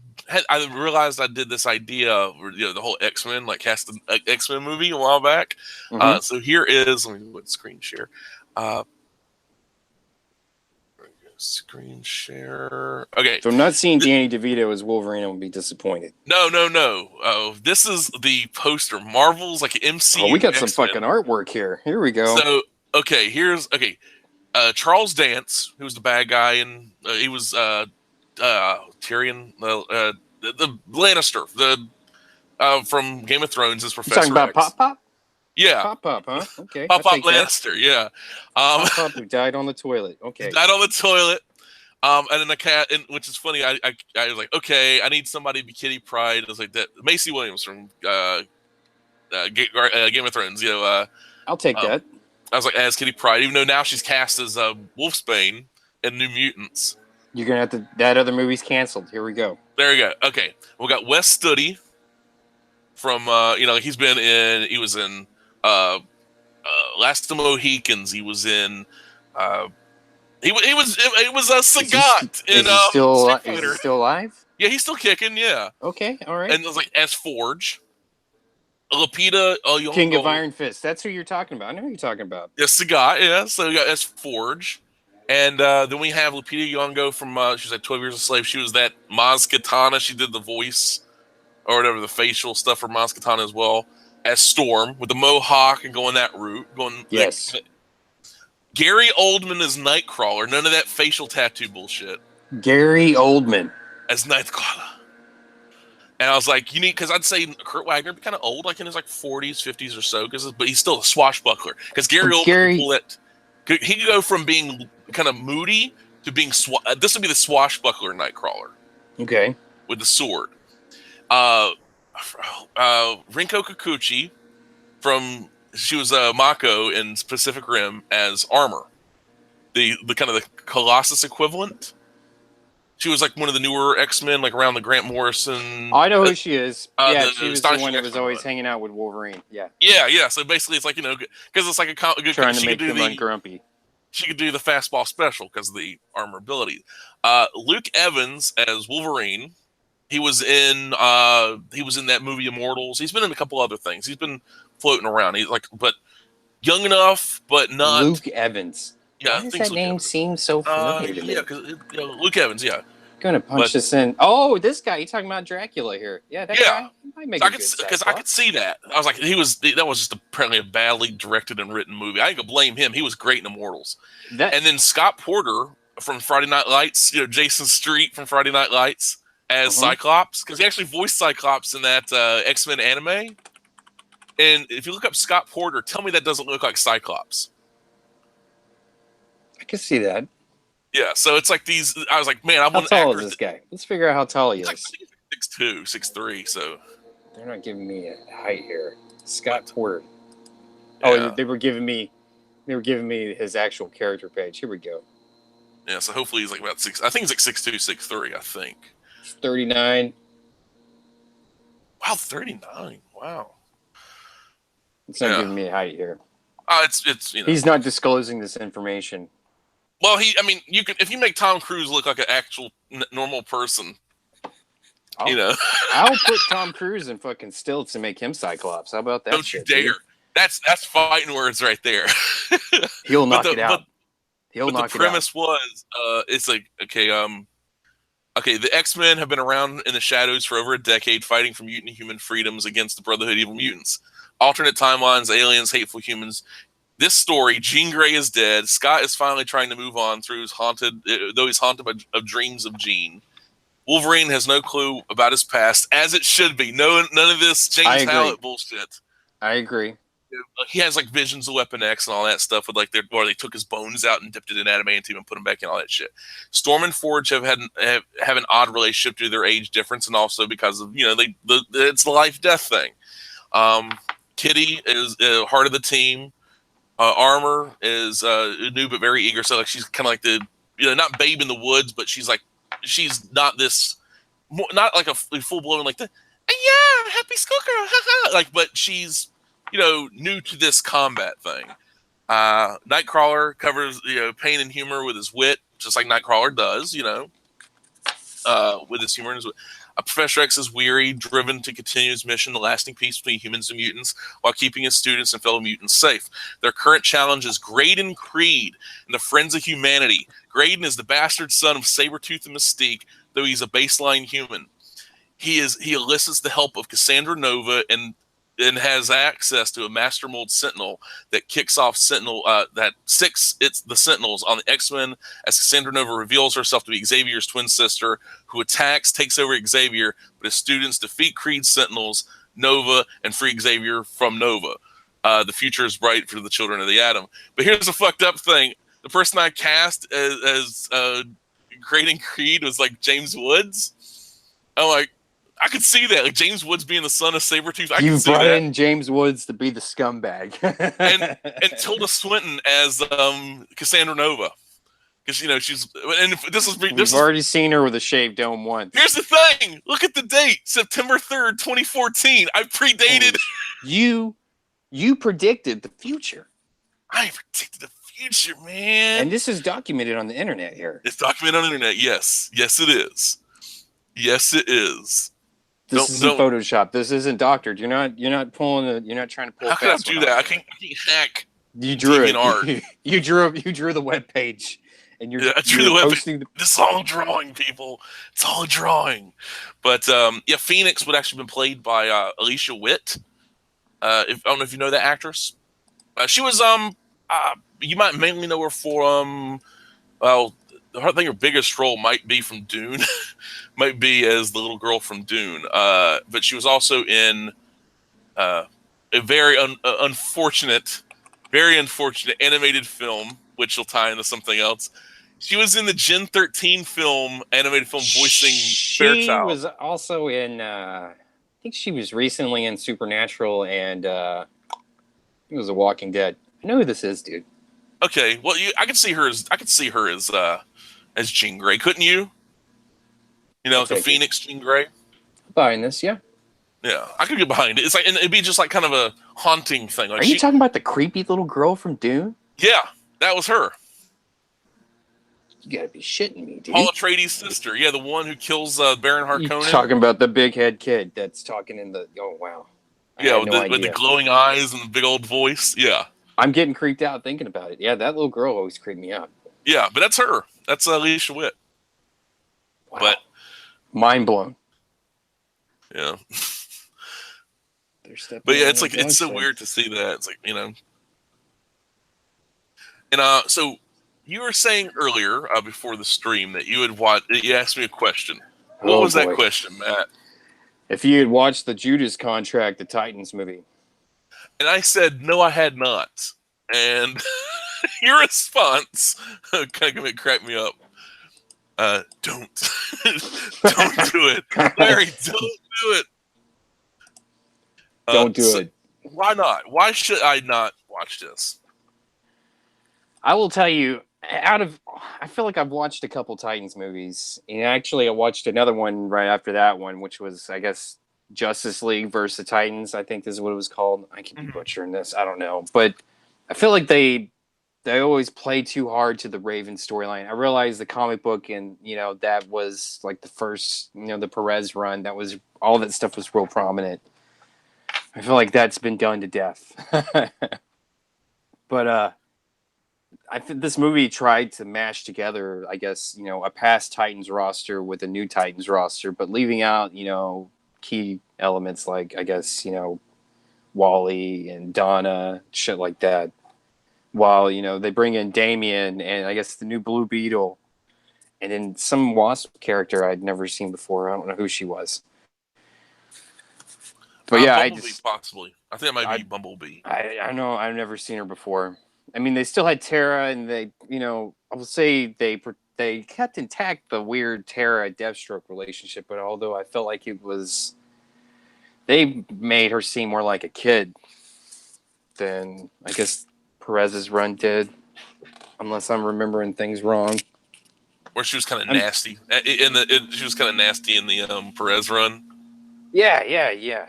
realized I did this idea, the whole X-Men, like cast an X-Men movie a while back. Mm-hmm. So here is, let me screen share. Screen share. Okay. So I'm not seeing Danny DeVito as Wolverine. I'm going to be disappointed. No. Oh, this is the poster. Marvel's like MCU. Oh, we got some X-Men. fucking artwork here. Here we go. So, okay, Charles Dance, who was the bad guy, and he was Tyrion, the Lannister, from Game of Thrones, is Professor You're talking about X. Pop? Yeah. Pop, huh? Okay. Pop Lannister, yeah. Pop who died on the toilet. Okay. Died on the toilet. And then the cat, which is funny, I was like, okay, I need somebody to be Kitty Pryde. I was like, that Macy Williams from Game of Thrones, I'll take that. I was like, as Kitty Pryde, even though now she's cast as Wolfsbane in New Mutants. You're going to have to, that other movie's canceled. Here we go. There you go. Okay. We got Wes Studi from, he was in Last of the Mohicans. He was in, it was a Sagat in Street Fighter. Is he still alive? Yeah, he's still kicking, yeah. Okay, all right. And it was like as Forge. Lupita King of Iron Fist. That's who you're talking about. I know who you're talking about. Yeah, Sagat, yeah. So we got S. Forge. And then we have Lupita Nyong'o from, she was like 12 Years a Slave. She was that Maz Kanata. She did the voice or whatever, the facial stuff for Maz Kanata as well. As Storm with the mohawk and going that route. Yes. Gary Oldman as Nightcrawler. None of that facial tattoo bullshit. Gary Oldman. As Nightcrawler. And I was like, because I'd say Kurt Wagner be kind of old, like in his like 40s, 50s or so, but he's still a swashbuckler. Because Gary Oldman he could go from being kind of moody to being this would be the swashbuckler Nightcrawler. Okay. With the sword. Rinko Kikuchi she was Mako in Pacific Rim as Armor, the kind of the Colossus equivalent. She was like one of the newer X-Men, like around the Grant Morrison. I know who she is. Yeah, she was the one that was X-Men always hanging out with Wolverine. Yeah. Yeah. So basically, it's like, because it's like a good trying to make him ungrumpy. She could do the fastball special because of the armor ability. Luke Evans as Wolverine. He was in that movie Immortals. He's been in a couple other things. He's been floating around. He's like, but young enough, but not. Luke Evans. Yeah, why does that name seem so familiar to me? Yeah, because Luke Evans. Yeah. Gonna punch this in. Oh, this guy. You talking about Dracula here? Yeah, that guy. He might make a good because I could see that. I was like, that was just apparently a badly directed and written movie. I could blame him. He was great in Immortals. And then Scott Porter from Friday Night Lights. Jason Street from Friday Night Lights as Cyclops, because he actually voiced Cyclops in that X-Men anime. And if you look up Scott Porter, tell me that doesn't look like Cyclops. I can see that. Yeah, so it's like these. I was like, man, I want. How tall is this guy? Let's figure out how tall he is. Like 6'2", 6'3". So they're not giving me a height here. Scott Porter. Yeah. Oh, they were giving me his actual character page. Here we go. Yeah, so hopefully he's like about 6. I think he's like 6'2", 6'3". I think. 39. Wow, 39. Wow. It's not giving me a height here. It's He's not disclosing this information. Well, you can, if you make Tom Cruise look like an actual normal person, I'll put Tom Cruise in fucking stilts and make him Cyclops. How about that? Don't you dare. Dude? That's fighting words right there. He'll knock it out. The premise was, it's like, okay, the X-Men have been around in the shadows for over a decade, fighting for mutant human freedoms against the Brotherhood of Evil Mutants. Alternate timelines, aliens, hateful humans. This story, Jean Grey is dead. Scott is finally trying to move on though he's haunted by dreams of Jean. Wolverine has no clue about his past, as it should be. None of this James Howlett bullshit. I agree. he has like visions of Weapon X and all that stuff with like or they took his bones out and dipped it in adamantium and put him back in, all that shit. Storm and Forge have an odd relationship due to their age difference and also because of it's the life death thing. Kitty is heart of the team. Armor is new but very eager, so like she's kind of like the not babe in the woods, but she's not this not like a full blown like the yeah happy school girl like, but she's new to this combat thing. Nightcrawler covers pain and humor with his wit, just like Nightcrawler does, with his humor and his wit. Professor X is weary, driven to continue his mission, the lasting peace between humans and mutants, while keeping his students and fellow mutants safe. Their current challenge is Graydon Creed and the Friends of Humanity. Graydon is the bastard son of Sabretooth and Mystique, though he's a baseline human. He elicits the help of Cassandra Nova and has access to a master mold Sentinel that kicks off the Sentinels on the X-Men as Cassandra Nova reveals herself to be Xavier's twin sister, who takes over Xavier, but his students defeat Creed's Sentinels, Nova, and free Xavier from Nova. The future is bright for the children of the Atom. But here's a fucked up thing. The person I cast as Graydon Creed was like James Woods. I'm like, I could see that, like James Woods being the son of Sabretooth. You brought in James Woods to be the scumbag, and Tilda Swinton as Cassandra Nova, because she's and we've already seen her with a shaved dome once. Here's the thing: look at the date, September 3rd, 2014. I predated. You predicted the future. I predicted the future, man. And this is documented on the internet here. It's documented on the internet. Yes, it is. Yes, it is. This isn't Photoshop. This isn't doctored. You're not pulling. You're not trying to pull. How can I do that? I can't hack. You drew it. Art. you drew the web page, and I drew the web page. This is all drawing, people. It's all drawing. But Phoenix would actually been played by Alicia Witt. I don't know if you know that actress. She was you might mainly know her for I think her biggest role might be from Dune, might be as the little girl from Dune. But she was also in a very unfortunate animated film, which will tie into something else. She was in the Gen 13 animated film, voicing Fairchild. She was also in, I think she was recently in Supernatural, and it was The Walking Dead. I know who this is, dude. Okay, well, I could see her as Jean Grey, couldn't you? Like a Phoenix Jean Grey. Buying this, yeah. Yeah, I could get behind it. It's like, and it'd be just like kind of a haunting thing. Like, are you talking about the creepy little girl from Dune? Yeah, that was her. You gotta be shitting me, dude. Paul Atreides' sister. Yeah, the one who kills Baron Harkonnen. You're talking about the big head kid that's talking in the. Oh wow. With the glowing eyes and the big old voice. Yeah. I'm getting creeped out thinking about it. Yeah, that little girl always creeped me out. Yeah, but that's her. That's Alicia Witt. Wow. But mind blown. Yeah. But yeah, it's like it's so weird to see that. It's like, And so you were saying earlier before the stream that you asked me a question. What was that question, Matt? If you had watched the Judas Contract, the Titans movie. And I said, no, I had not. And your response kind of cracked me up. Don't do it. Larry, don't do it. Don't do it. Why not? Why should I not watch this? I will tell you, I feel like I've watched a couple Titans movies. And actually, I watched another one right after that one, which was, I guess, Justice League versus the Titans, I think this is what it was called. I could be butchering this. I don't know. But I feel like they always play too hard to the Raven storyline. I realize the comic book and, that was like the first, the Perez run. That was, all that stuff was real prominent. I feel like that's been done to death. But I think this movie tried to mash together, I guess, a past Titans roster with a new Titans roster, but leaving out, key elements like, I guess, Wally and Donna, shit like that. While, they bring in Damien and I guess the new Blue Beetle and then some Wasp character I'd never seen before. I don't know who she was. But yeah, possibly. I think that might be I Bumblebee. I know I've never seen her before. I mean, they still had Tara, and they, I will say they kept intact the weird Tara Deathstroke relationship, but although I felt like they made her seem more like a kid than I guess Perez's run did, unless I'm remembering things wrong. Where she was kind of I'm nasty. She was kind of nasty in the Perez run. yeah.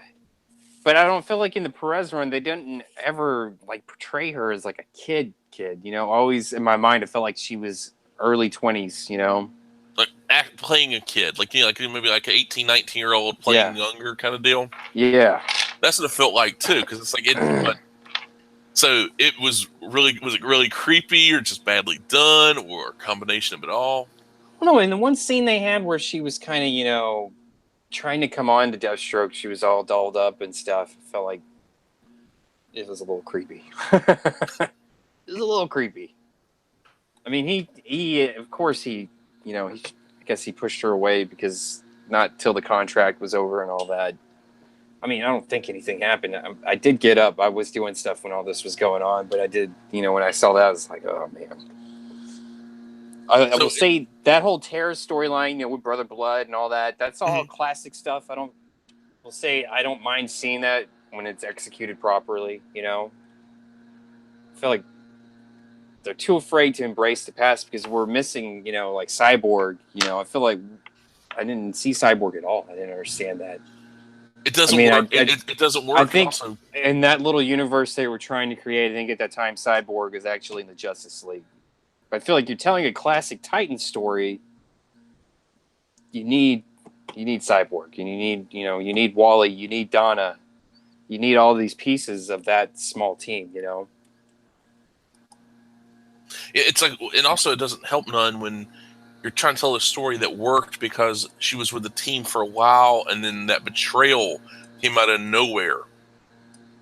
But I don't feel like in the Perez run they didn't ever like portray her as like a kid. Always in my mind it felt like she was early 20s. Like playing a kid, like like maybe like an 18, 19-year-old Yeah, playing younger kind of deal. yeah. That's what it felt like too, because it's like it. But so it was it really creepy or just badly done or a combination of it all? No, in the one scene they had where she was kind of trying to come on to Deathstroke, she was all dolled up and stuff. It felt like it was a little creepy. It was a little creepy. I mean, he of course I guess he pushed her away because not till the contract was over and all that. I mean, I don't think anything happened. I did get up. I was doing stuff when all this was going on, but I did, when I saw that, I was like, oh man. I So will say that whole Terror storyline, with Brother Blood and all that, that's all classic stuff. Will say I don't mind seeing that when it's executed properly. I feel like they're too afraid to embrace the past because we're missing, like Cyborg. I feel like I didn't see Cyborg at all. I didn't understand that. it I doesn't mean, work. It doesn't I work, and think also in that little universe they were trying to create, I think at that time Cyborg is actually in the Justice League. But I feel like you're telling a classic Titan story. You need Cyborg, and you need Wally, you need Donna, you need all these pieces of that small team. it's like, and also it doesn't help none when you're trying to tell a story that worked because she was with the team for a while, and then that betrayal came out of nowhere,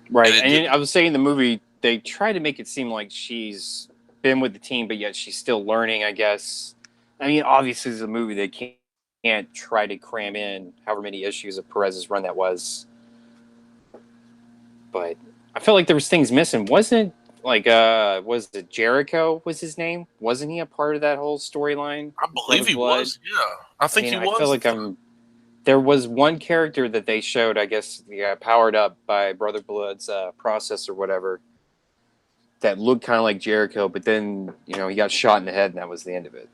and Right, it and didn't. I was saying in the movie they try to make it seem like she's been with the team, but yet she's still learning. I guess. I mean, obviously, it's a movie they can't try to cram in however many issues of Perez's run that was. But I felt like there was things missing. Wasn't like was it Jericho was his name? Wasn't he a part of that whole storyline? I Brother believe he Blood. was. Yeah, I I think mean, he I feel was. like there was one character that they showed, I guess, powered up by Brother Blood's process or whatever, that looked kind of like Jericho, but then, he got shot in the head and that was the end of it.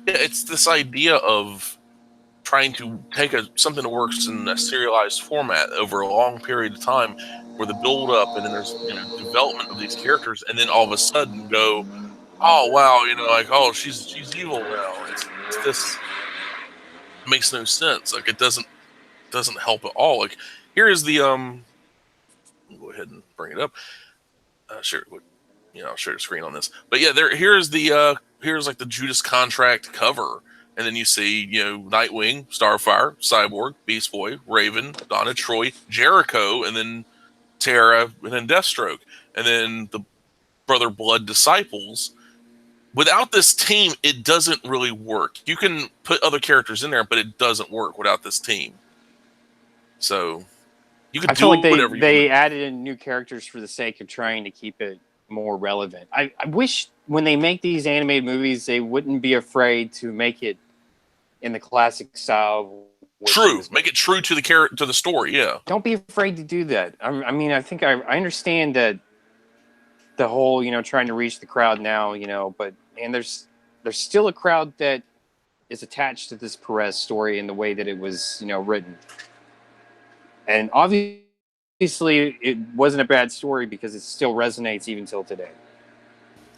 Yeah, it's this idea of trying to take something that works in a serialized format over a long period of time, where the build up and then there's development of these characters, and then all of a sudden go, oh wow, like, oh, she's evil now. It's this makes no sense. Like, it doesn't help at all. Like, here is the let me go ahead and bring it up. Sure, I'll share the screen on this. But yeah, here's like the Judas Contract cover, and then you see Nightwing, Starfire, Cyborg, Beast Boy, Raven, Donna Troy, Jericho, and then Tara, and then Deathstroke, and then the Brother Blood disciples. Without this team, it doesn't really work. You can put other characters in there, but it doesn't work without this team. So you could I feel do like whatever you want they to do. added in new characters for the sake of trying to keep it more relevant. I wish when they make these animated movies, they wouldn't be afraid to make it in the classic style of which it True, was make made. it true to the story. Yeah, Don't be afraid to do that. I mean, I think I understand that the whole, trying to reach the crowd now, but and there's still a crowd that is attached to this Perez story in the way that it was, written. And obviously it wasn't a bad story because it still resonates even till today.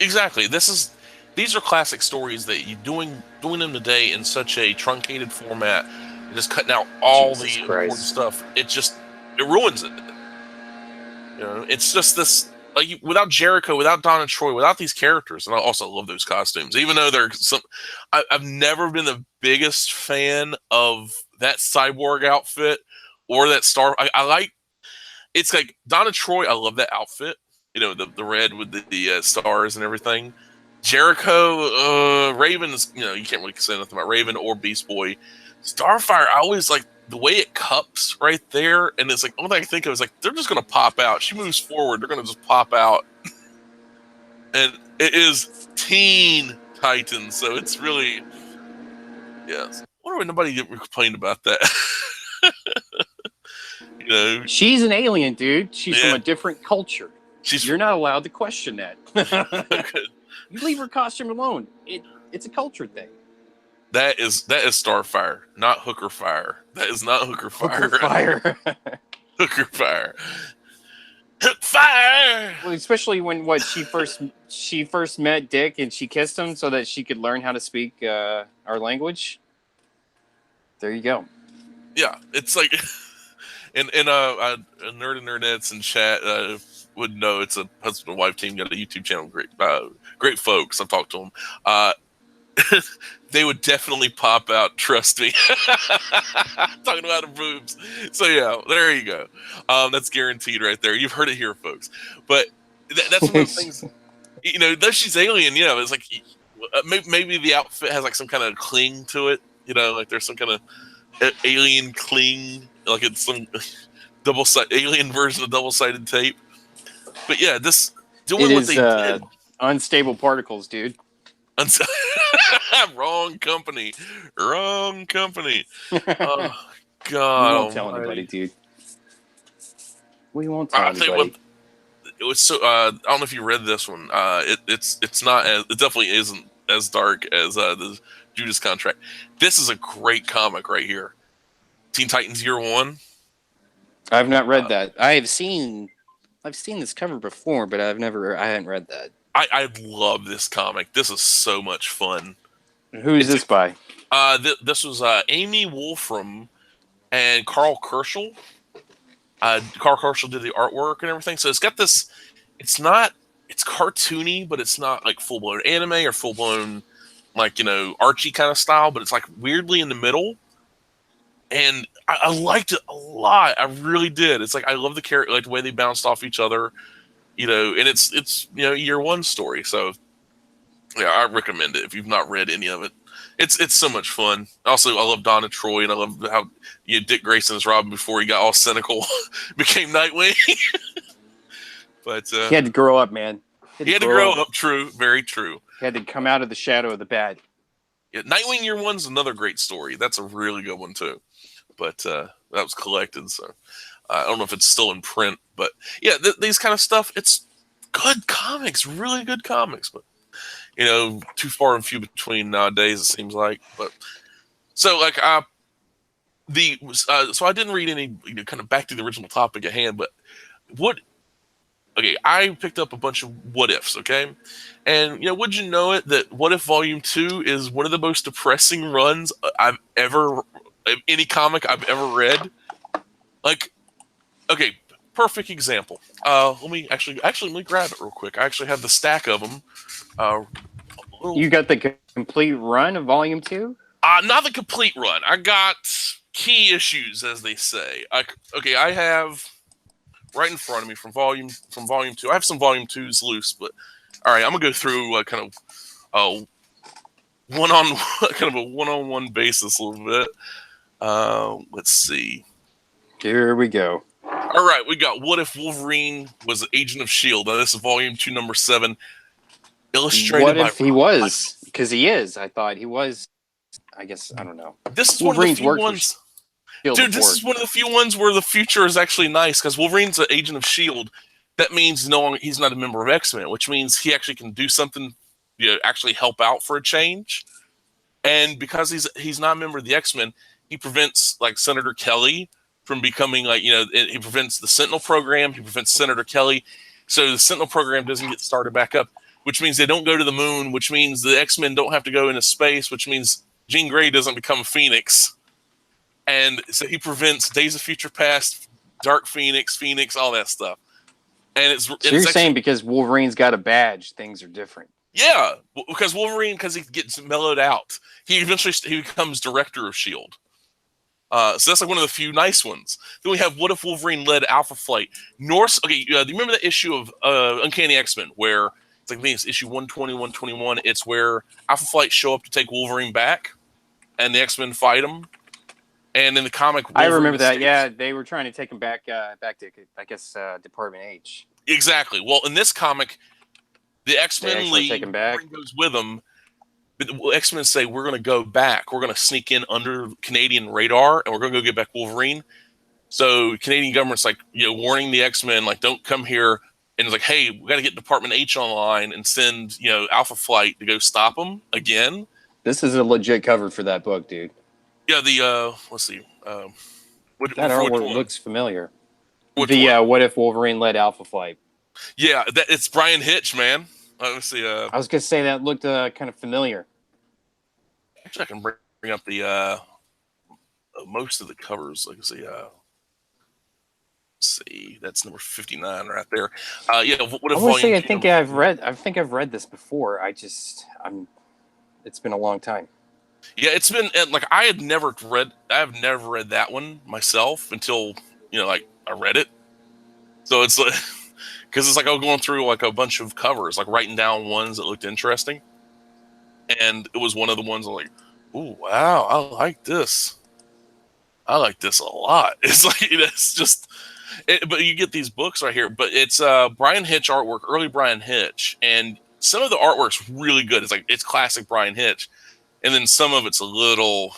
exactly. These are classic stories that you doing them today in such a truncated format, and just cutting out all Jesus the important Christ. stuff. It ruins it. It's just this, like, without Jericho, without Donna Troy, without these characters, and I also love those costumes. Even though they're some, I've never been the biggest fan of that Cyborg outfit or that Star. I like, it's like Donna Troy. I love that outfit. The red with the stars and everything. Jericho, Raven is, you can't really say nothing about Raven or Beast Boy. Starfire, I always like the way it cups right there, and it's like, only thing I think of is like they're just gonna pop out. She moves forward, they're gonna just pop out, and it is Teen Titans, so it's really, yes. Wonder why nobody complained about that. You know, She's an alien, dude. She's from yeah, a different culture. she's You're not allowed to question that. okay. You leave her costume alone. It's a culture thing. That is Starfire, not Hooker Fire. That is not Hooker Fire. Hooker fire. Hooker Fire. Hook Fire. Well, especially when she first met Dick and she kissed him so that she could learn how to speak our language. There you go. Yeah, it's like, and Nerd and Nerdettes in chat would know it's a husband and wife team, got a YouTube channel. Great folks. I've talked to them. They would definitely pop out. Trust me. Talking about the boobs. So yeah, there you go. That's guaranteed right there. You've heard it here, folks. But that's one of the things. You know, though she's alien, you know, it's like maybe the outfit has like some kind of cling to it. You know, like there's some kind of alien cling, like it's some alien version of double-sided tape. But yeah, this doing what they did. Unstable particles, dude. Wrong company. Oh God! We won't tell anybody, dude. We won't tell anybody. It was so. I don't know if you read this one. It's not as. It definitely isn't as dark as the Judas Contract. This is a great comic right here. Teen Titans Year One. I've not read that. I've seen this cover before, but I haven't read that. I love this comic. This is so much fun. Who is this by? This was Amy Wolfram and Carl Kerschel. Carl Kerschel did the artwork and everything. So it's got this. It's cartoony, but it's not like full blown anime or full blown like, you know, Archie kind of style. But it's like weirdly in the middle. And I liked it a lot. I really did. It's like I love the character, like the way they bounced off each other. You know, and it's you know, Year One story. So yeah, I recommend it if you've not read any of it. It's so much fun. Also, I love Donna Troy, and I love how Dick Grayson is Robin before he got all cynical, became Nightwing. But he had to grow up, man. He had to grow up. True, very true. He had to come out of the shadow of the bad. Yeah, Nightwing Year One's another great story. That's a really good one too. But that was collected, so I don't know if it's still in print. But yeah, these kind of stuff, it's good comics, really good comics. But you know, too far and few between nowadays, it seems like. But so like so I didn't read any, you know, kind of back to the original topic at hand. But I picked up a bunch of what ifs, okay? And, you know, would you know it that What If Volume 2 is one of the most depressing runs any comic I've ever read? Like, okay, perfect example. Let me grab it real quick. I actually have the stack of them. You got the complete run of Volume 2? Not the complete run. I got key issues, as they say. I have right in front of me from volume 2. I have some Volume 2s loose, but all right, I'm gonna go through kind of a one-on-one basis a little bit. Let's see. Here we go. All right, we got What If Wolverine was an Agent of S.H.I.E.L.D. Now, this is Volume 2, number 7. Illustrated What if he was? Because he is. I thought he was. I guess, I don't know. This is Wolverine's one of the few ones. Dude, this is one of the few ones where the future is actually nice, because Wolverine's an Agent of S.H.I.E.L.D. That means he's not a member of X-Men, which means he actually can do something, you know, actually help out for a change. And because he's not a member of the X-Men, he prevents like Senator Kelly from becoming like, you know, he prevents the Sentinel program. He prevents Senator Kelly. So the Sentinel program doesn't get started back up, which means they don't go to the moon, which means the X-Men don't have to go into space, which means Jean Grey doesn't become a Phoenix. And so he prevents Days of Future Past, Dark Phoenix, all that stuff. And so you're saying because Wolverine's got a badge, things are different. Yeah, because Wolverine, because he gets mellowed out, he becomes director of S.H.I.E.L.D. So that's like one of the few nice ones. Then we have What If Wolverine led Alpha Flight? Norse. Okay, do you remember the issue of Uncanny X-Men where it's like, I think it's issue 120, 121. It's where Alpha Flight show up to take Wolverine back, and the X-Men fight him. And in the comic, I Wolverine remember that. escapes. Yeah, they were trying to take him back to, I guess, Department H. Exactly. Well, in this comic, the They X-Men actually take leave, him back. Wolverine goes with them, but the X-Men say, we're going to go back. We're going to sneak in under Canadian radar, and we're going to go get back Wolverine. So Canadian government's like, warning the X-Men, like, don't come here. And it's like, hey, we got to get Department H online and send, Alpha Flight to go stop them again. This is a legit cover for that book, dude. Yeah, let's see. That For which artwork one? looks familiar. Which one? What if Wolverine led Alpha Flight? Yeah, it's Brian Hitch, man. Let me see. I was gonna say that looked kind of familiar. Actually, I can bring up the most of the covers. Like, see, see, that's number 59 right there. Yeah, what if I want to say Volume 2? I think I've read this before. It's been a long time. Yeah, it's been like I've never read that one myself until like I read it. So it's like because it's like I was going through like a bunch of covers, like writing down ones that looked interesting, and it was one of the ones I'm like, "Ooh, wow, I like this. I like this a lot." It's like it's just, but you get these books right here. But it's Brian Hitch artwork, early Brian Hitch, and some of the artwork's really good. It's classic Brian Hitch, and then some of it's a little,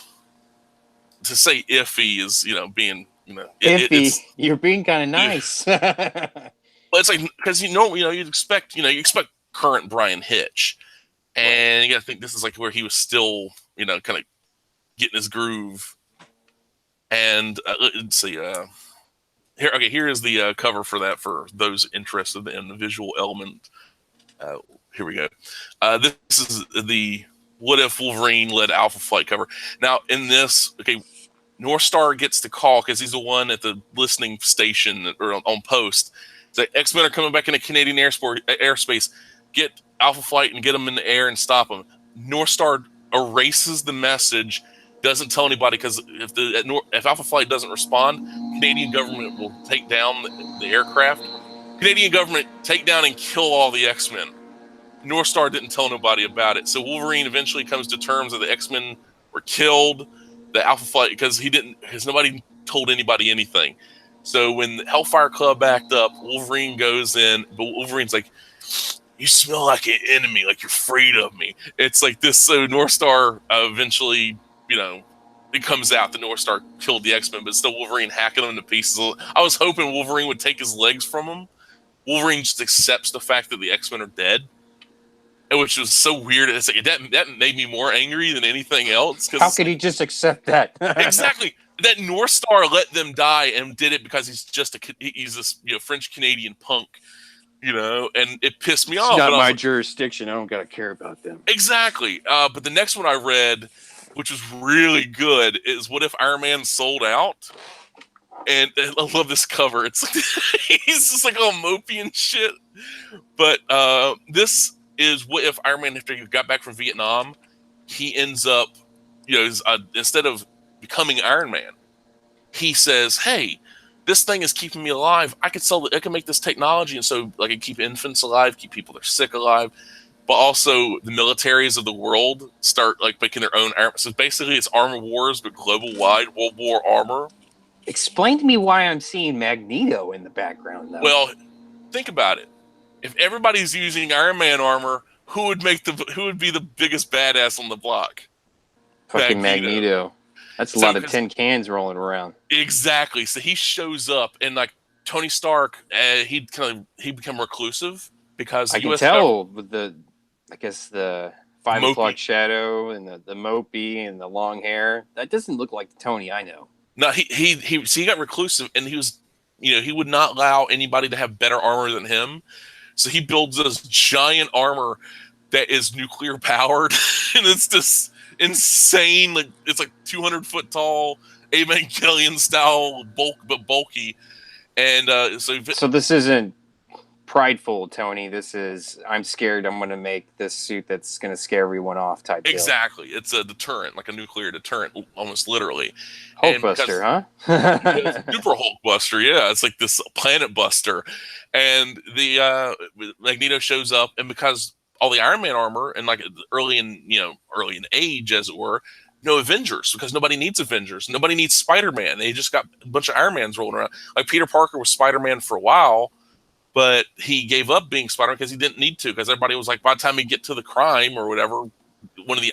to say iffy is being Iffy, you're being kind of nice. But it's like because you'd expect you expect current Brian Hitch, and you got to think this is like where he was still kind of getting his groove. And let's see, here is the cover for that for those interested in the visual element. Here we go. This is the What If Wolverine led Alpha Flight cover. Now in this, okay, North Star gets the call because he's the one at the listening station or on post. It's like X-Men are coming back into Canadian airspace. Get Alpha Flight and get them in the air and stop them. North Star erases the message, doesn't tell anybody because if Alpha Flight doesn't respond, Canadian government will take down the aircraft. Canadian government take down and kill all the X-Men. North Star didn't tell nobody about it. So Wolverine eventually comes to terms that the X-Men were killed. The Alpha Flight, because nobody told anybody anything. So when the Hellfire Club backed up, Wolverine goes in, but Wolverine's like, "You smell like an enemy, like you're afraid of me." It's like this. So North Star eventually, it comes out that North Star killed the X-Men, but still Wolverine hacking them to pieces. I was hoping Wolverine would take his legs from him. Wolverine just accepts the fact that the X-Men are dead, which was so weird. It's like that made me more angry than anything else. How could he just accept that? Exactly. That North Star let them die and did it because he's this French Canadian punk, and it pissed me off. It's not my jurisdiction. I don't gotta care about them. Exactly. But the next one I read, which was really good, is What If Iron Man Sold Out? And I love this cover. It's like he's just like all mopey and shit. But this is what if Iron Man, after he got back from Vietnam, he ends up, instead of becoming Iron Man, he says, "Hey, this thing is keeping me alive. I can make this technology, and so like I can keep infants alive, keep people that are sick alive, but also the militaries of the world start like making their own armor. So basically, it's armor wars, but global wide World War armor." Explain to me why I'm seeing Magneto in the background, though. Well, think about it. If everybody's using Iron Man armor, who would be the biggest badass on the block? Fucking Magneto. That's a lot of tin cans rolling around. Exactly. So he shows up, and like Tony Stark, he become reclusive because I can tell with the 5 o'clock shadow and the mopey and the long hair. That doesn't look like the Tony I know. No, he got reclusive, and he was, he would not allow anybody to have better armor than him. So he builds this giant armor that is nuclear powered, and it's this insane, like it's like 200-foot tall, Evangelion style but bulky. And so this isn't prideful, Tony. This is, I'm scared I'm going to make this suit that's going to scare everyone off type exactly deal. It's a deterrent, like a nuclear deterrent, almost literally. Hulkbuster, huh? Super Hulkbuster, yeah. It's like this planet buster. And the Magneto shows up, and because all the Iron Man armor and like early in age, as it were, no Avengers because nobody needs Avengers. Nobody needs Spider-Man. They just got a bunch of Iron Mans rolling around. Like Peter Parker was Spider-Man for a while, but he gave up being Spider-Man because he didn't need to, because everybody was like, by the time he get to the crime or whatever, one of the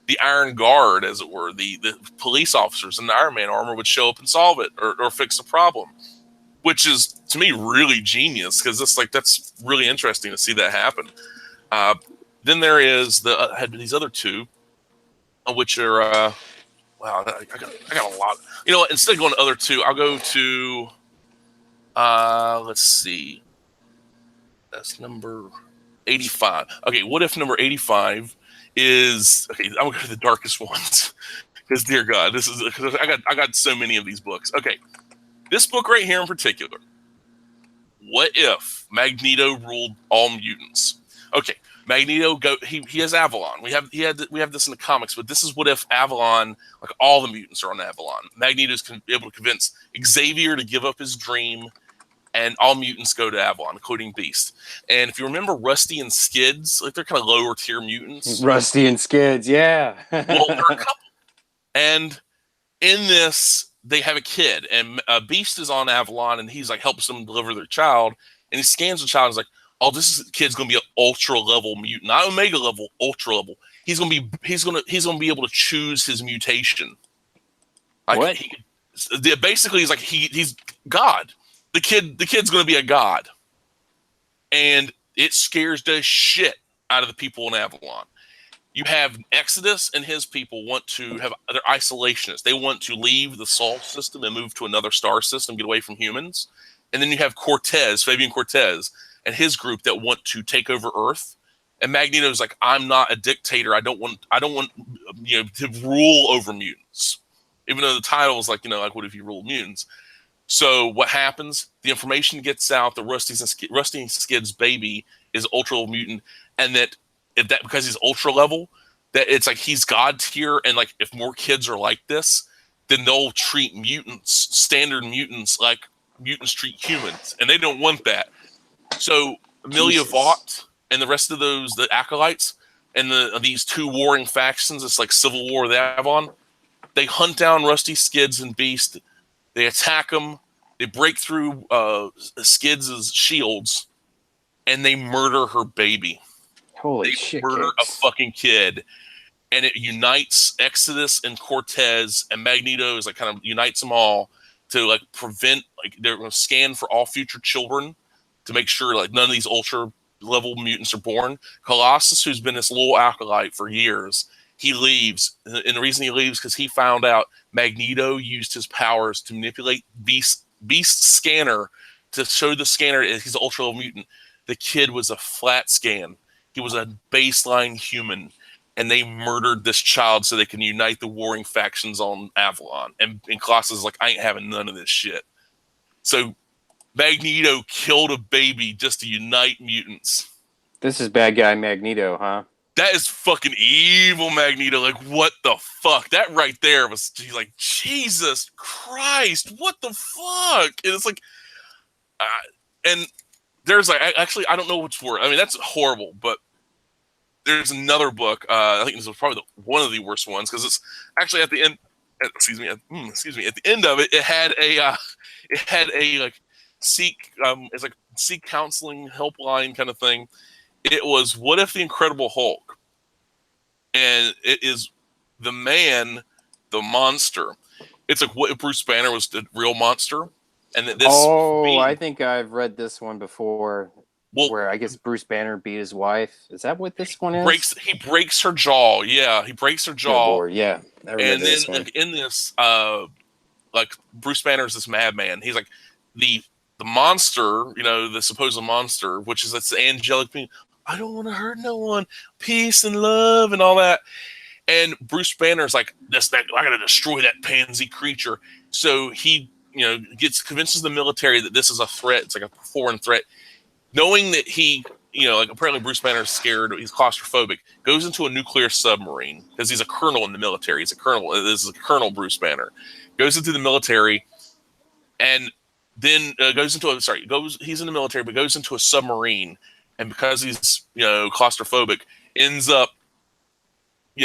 the Iron Guard, as it were, the police officers in the Iron Man armor would show up and solve it or fix the problem, which is to me really genius, because that's really interesting to see that happen. Then there is had these other two, which are wow, I got a lot. You know what? Instead of going to other two, I'll go to let's see. That's number 85. Okay, what if number 85 is okay? I'm gonna go to the darkest ones because, dear God, this is I got so many of these books. Okay, this book right here in particular. What if Magneto ruled all mutants? Okay, Magneto he has Avalon. We have this in the comics, but this is what if Avalon, like all the mutants are on Avalon. Magneto's able to convince Xavier to give up his dream, and all mutants go to Avalon, including Beast. And if you remember Rusty and Skids, like they're kind of lower tier mutants. Rusty and Skids, yeah. Well, they're a couple. And in this, they have a kid, and Beast is on Avalon, and he's like helps them deliver their child. And he scans the child and is like, "Oh, kid's gonna be an ultra level mutant, not omega level, ultra level. He's gonna be able to choose his mutation." Like, what? Basically, he's like he's God. The kid's gonna be a god, and it scares the shit out of the people in Avalon. You have Exodus and his people want to have they're isolationists. They want to leave the Sol system and move to another star system, get away from humans. And then you have Fabian Cortez, and his group that want to take over Earth. And Magneto's like, I'm not a dictator. I don't want to rule over mutants. Even though the title is like, like what if you rule mutants? So what happens? The information gets out that Rusty and Skid's baby is ultra mutant, and that because he's ultra level, that it's like he's god tier, and like if more kids are like this, then they'll treat standard mutants, like mutants treat humans, and they don't want that. So Amelia Vaught and the rest of the acolytes and these two warring factions, it's like civil war with Avalon. They hunt down Rusty, Skids, and Beast. They attack them. They break through Skids' shields, and they murder her baby. Holy shit! Murder a fucking kid, and it unites Exodus and Cortez, and Magneto is like kind of unites them all to like prevent, like they're going to scan for all future children to make sure like none of these ultra level mutants are born. Colossus, who's been this little acolyte for years, he leaves, and the reason he leaves because he found out Magneto used his powers to manipulate Beast's scanner to show the scanner he's an ultra level mutant. The kid was a flat scan. He was a baseline human, and they murdered this child so they can unite the warring factions on Avalon. And Colossus is like, I ain't having none of this shit. So Magneto killed a baby just to unite mutants. This is bad guy Magneto, huh? That is fucking evil Magneto. Like, what the fuck? That right there was like, Jesus Christ, what the fuck? And it's like, and there's like, actually, I don't know what's for. I mean, that's horrible, but there's another book. I think this was probably one of the worst ones because it's actually at the end. Excuse me. At the end of it, it had a like it's like seek counseling helpline kind of thing. It was what if the Incredible Hulk, and it is the man, the monster. It's like what if Bruce Banner was the real monster, and that this. I think I've read this one before. Well, where I guess Bruce Banner beat his wife. Is that what this one is? He breaks her jaw. Yeah, he breaks her jaw. Lord, yeah, and then like, in this, like Bruce Banner is this madman. He's like the monster, the supposed monster, which is this angelic being. I don't want to hurt no one. Peace and love and all that. And Bruce Banner's like I gotta destroy that pansy creature. So he, convinces the military that this is a threat. It's like a foreign threat. Knowing that he, like apparently Bruce Banner is scared, he's claustrophobic, goes into a nuclear submarine because he's a colonel in the military. He's a colonel. This is Colonel Bruce Banner. Goes into the military, and then he's in the military, but goes into a submarine, and because he's claustrophobic, ends up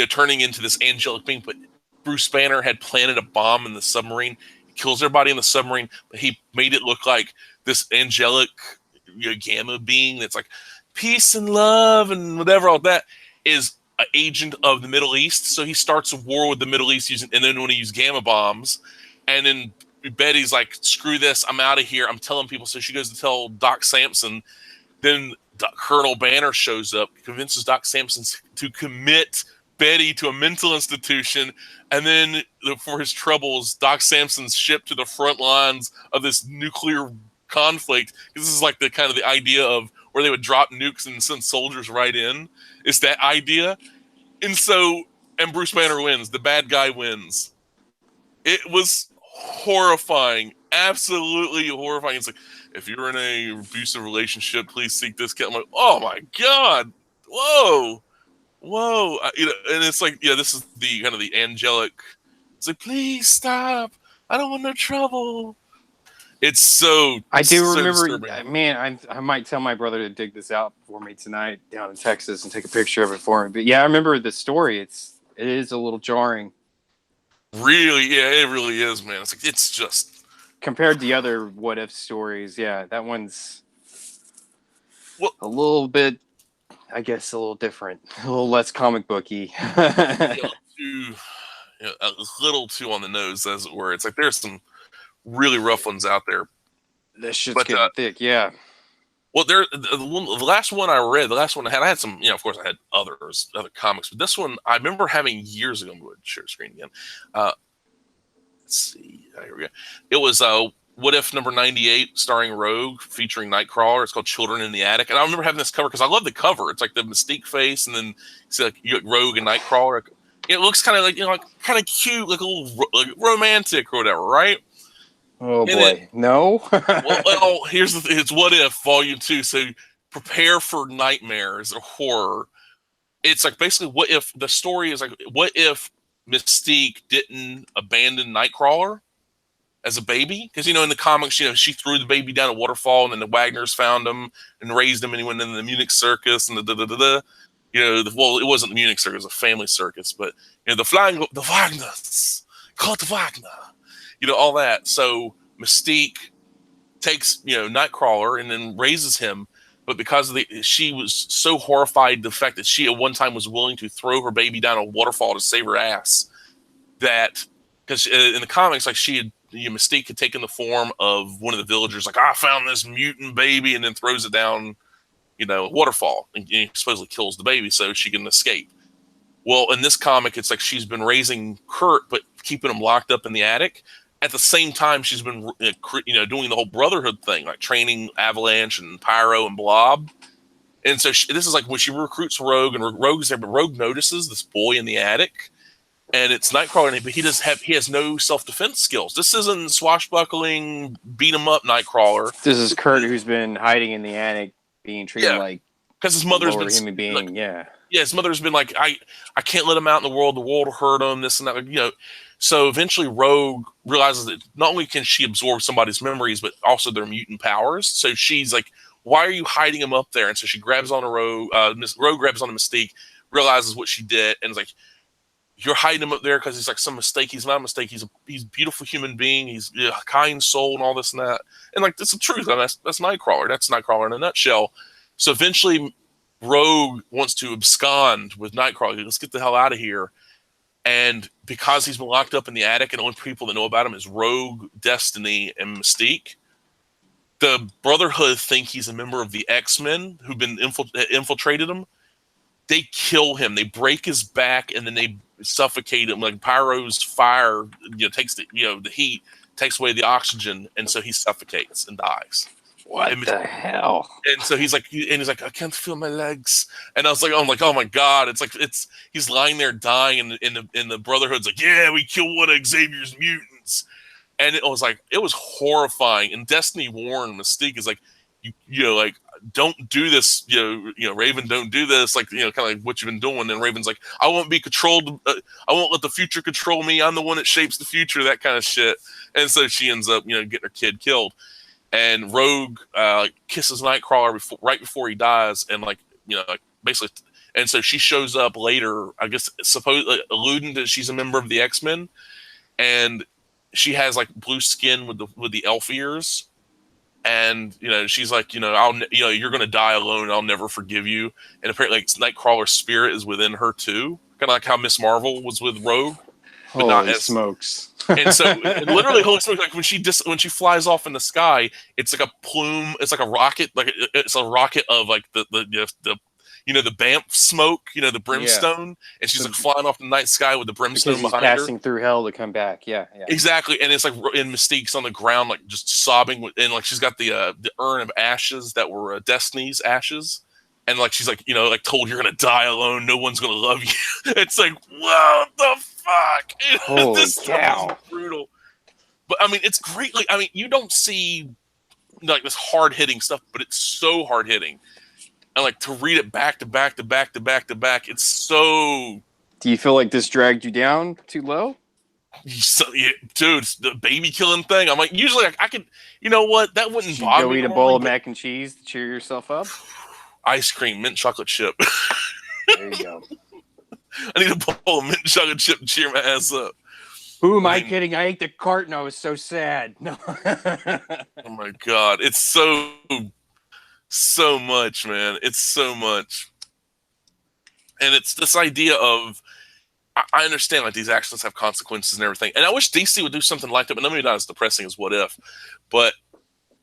turning into this angelic being. But Bruce Banner had planted a bomb in the submarine. He kills everybody in the submarine, but he made it look like this angelic gamma being that's like peace and love and whatever. All that is an agent of the Middle East. So he starts a war with the Middle East and then when he used gamma bombs, and then Betty's like, screw this, I'm out of here. I'm telling people. So she goes to tell Doc Samson. Then Colonel Banner shows up, convinces Doc Samson to commit Betty to a mental institution, and then for his troubles, Doc Samson's shipped to the front lines of this nuclear conflict. This is like the kind of the idea of where they would drop nukes and send soldiers right in. It's that idea. And Bruce Banner wins. The bad guy wins. It was horrifying. Absolutely horrifying. It's like, if you're in a abusive relationship, please seek this. I'm like, oh my God. Whoa. And it's like, this is the kind of the angelic. It's like, please stop. I don't want no trouble. It's so. I do so remember, disturbing. man. I might tell my brother to dig this out for me tonight down in Texas and take a picture of it for me. But yeah, I remember the story. It is a little jarring. Really, it really is, man. It's like it's just compared to the other what if stories. Yeah, that one's a little bit, I guess, a little different, a little less comic booky. a little too on the nose, as it were. It's like there's some really rough ones out there. This shit's getting thick, yeah. Well, the last one I read, the last one I had some, of course I had other comics, but this one I remember having years ago. I'm going to share screen again. Let's see. Here we go. It was What If number 98, starring Rogue, featuring Nightcrawler. It's called Children in the Attic. And I remember having this cover because I love the cover. It's like the Mystique face, and then it's like you got Rogue and Nightcrawler. It looks kind of like, kind of cute, like a little romantic or whatever, right? Oh boy, no. well, here's it's What If Volume 2. So prepare for nightmares or horror. It's like basically what if the story is like, what if Mystique didn't abandon Nightcrawler as a baby? Because in the comics, she threw the baby down a waterfall, and then the Wagners found him and raised him, and he went into the Munich circus and well, it wasn't the Munich circus, it was a family circus, but the Wagners, Kurt Wagner. All that. So Mystique takes, Nightcrawler and then raises him. But because she was so horrified the fact that she at one time was willing to throw her baby down a waterfall to save her ass, that because in the comics, like Mystique had taken the form of one of the villagers, like, I found this mutant baby, and then throws it down, a waterfall, and supposedly kills the baby so she can escape. Well, in this comic, it's like she's been raising Kurt, but keeping him locked up in the attic. At the same time, she's been, doing the whole Brotherhood thing, like training Avalanche and Pyro and Blob. And so this is like when she recruits Rogue, and Rogue's there, but Rogue notices this boy in the attic, and it's Nightcrawler, but he has no self-defense skills. This isn't swashbuckling, beat him up Nightcrawler. This is Kurt, who's been hiding in the attic, being treated like because his mother's been human being, like, his mother's been like, I can't let him out in the world will hurt him, this and that, So eventually Rogue realizes that not only can she absorb somebody's memories, but also their mutant powers. So she's like, why are you hiding him up there? And so she grabs on a Rogue, Rogue grabs on a Mystique, realizes what she did, and is like, you're hiding him up there because he's like some mistake. He's not a mistake. He's a beautiful human being. He's a kind soul and all this and that. And like, that's the truth. And that's Nightcrawler. That's Nightcrawler in a nutshell. So eventually Rogue wants to abscond with Nightcrawler. Let's get the hell out of here. And because he's been locked up in the attic, and the only people that know about him is Rogue, Destiny, and Mystique, the Brotherhood think he's a member of the X-Men who've been infiltrated him. They kill him. They break his back, and then they suffocate him. Like Pyro's fire, takes the heat, takes away the oxygen, and so he suffocates and dies. What the hell? And so he's like, I can't feel my legs. And I was like, oh my God. He's lying there dying, and the Brotherhood's like, yeah, we killed one of Xavier's mutants. And it was horrifying. And Destiny warned Mystique is like, like, don't do this, Raven, don't do this. Like, kind of like what you've been doing. And Raven's like, I won't be controlled. I won't let the future control me. I'm the one that shapes the future, that kind of shit. And so she ends up, getting her kid killed. And Rogue kisses Nightcrawler right before he dies, and basically and so she shows up later. I guess alluding that she's a member of the X-Men, and she has like blue skin with the elf ears, and she's like, you're gonna die alone. I'll never forgive you. And apparently, like, Nightcrawler's spirit is within her too, kind of like how Miss Marvel was with Rogue, but not Holy as. smokes! And so, literally, holy smokes! Like when she flies off in the sky, it's like a plume. It's like a rocket. Like it's a rocket of like the BAMF smoke. The brimstone, and she's like flying off the night sky with the brimstone because he's behind her. passing through hell to come back. Yeah. Exactly, and it's like in Mystique's on the ground, like just sobbing, and like she's got the urn of ashes that were Destiny's ashes, and like she's like like told you're gonna die alone, no one's gonna love you. It's like, whoa, what the fuck? Holy This cow! stuff is brutal. But I mean, it's great. Like, I mean, you don't see like this hard hitting stuff, but it's so hard hitting, and like to read it back to back to back to back to back, it's so. Do you feel like this dragged you down too low? So, yeah, dude, the baby killing thing. I'm like, usually I could, what? That wouldn't bother me. Go eat a bowl of mac and cheese to cheer yourself up. Ice cream, mint chocolate chip. There you go. I need a bowl of mint chocolate chip to cheer my ass up. Who am I kidding? I ate the carton. I was so sad. No. Oh my god, it's so much, man. It's so much, and it's this idea of. I understand like these actions have consequences and everything, and I wish DC would do something like that, but maybe not as depressing as What If, but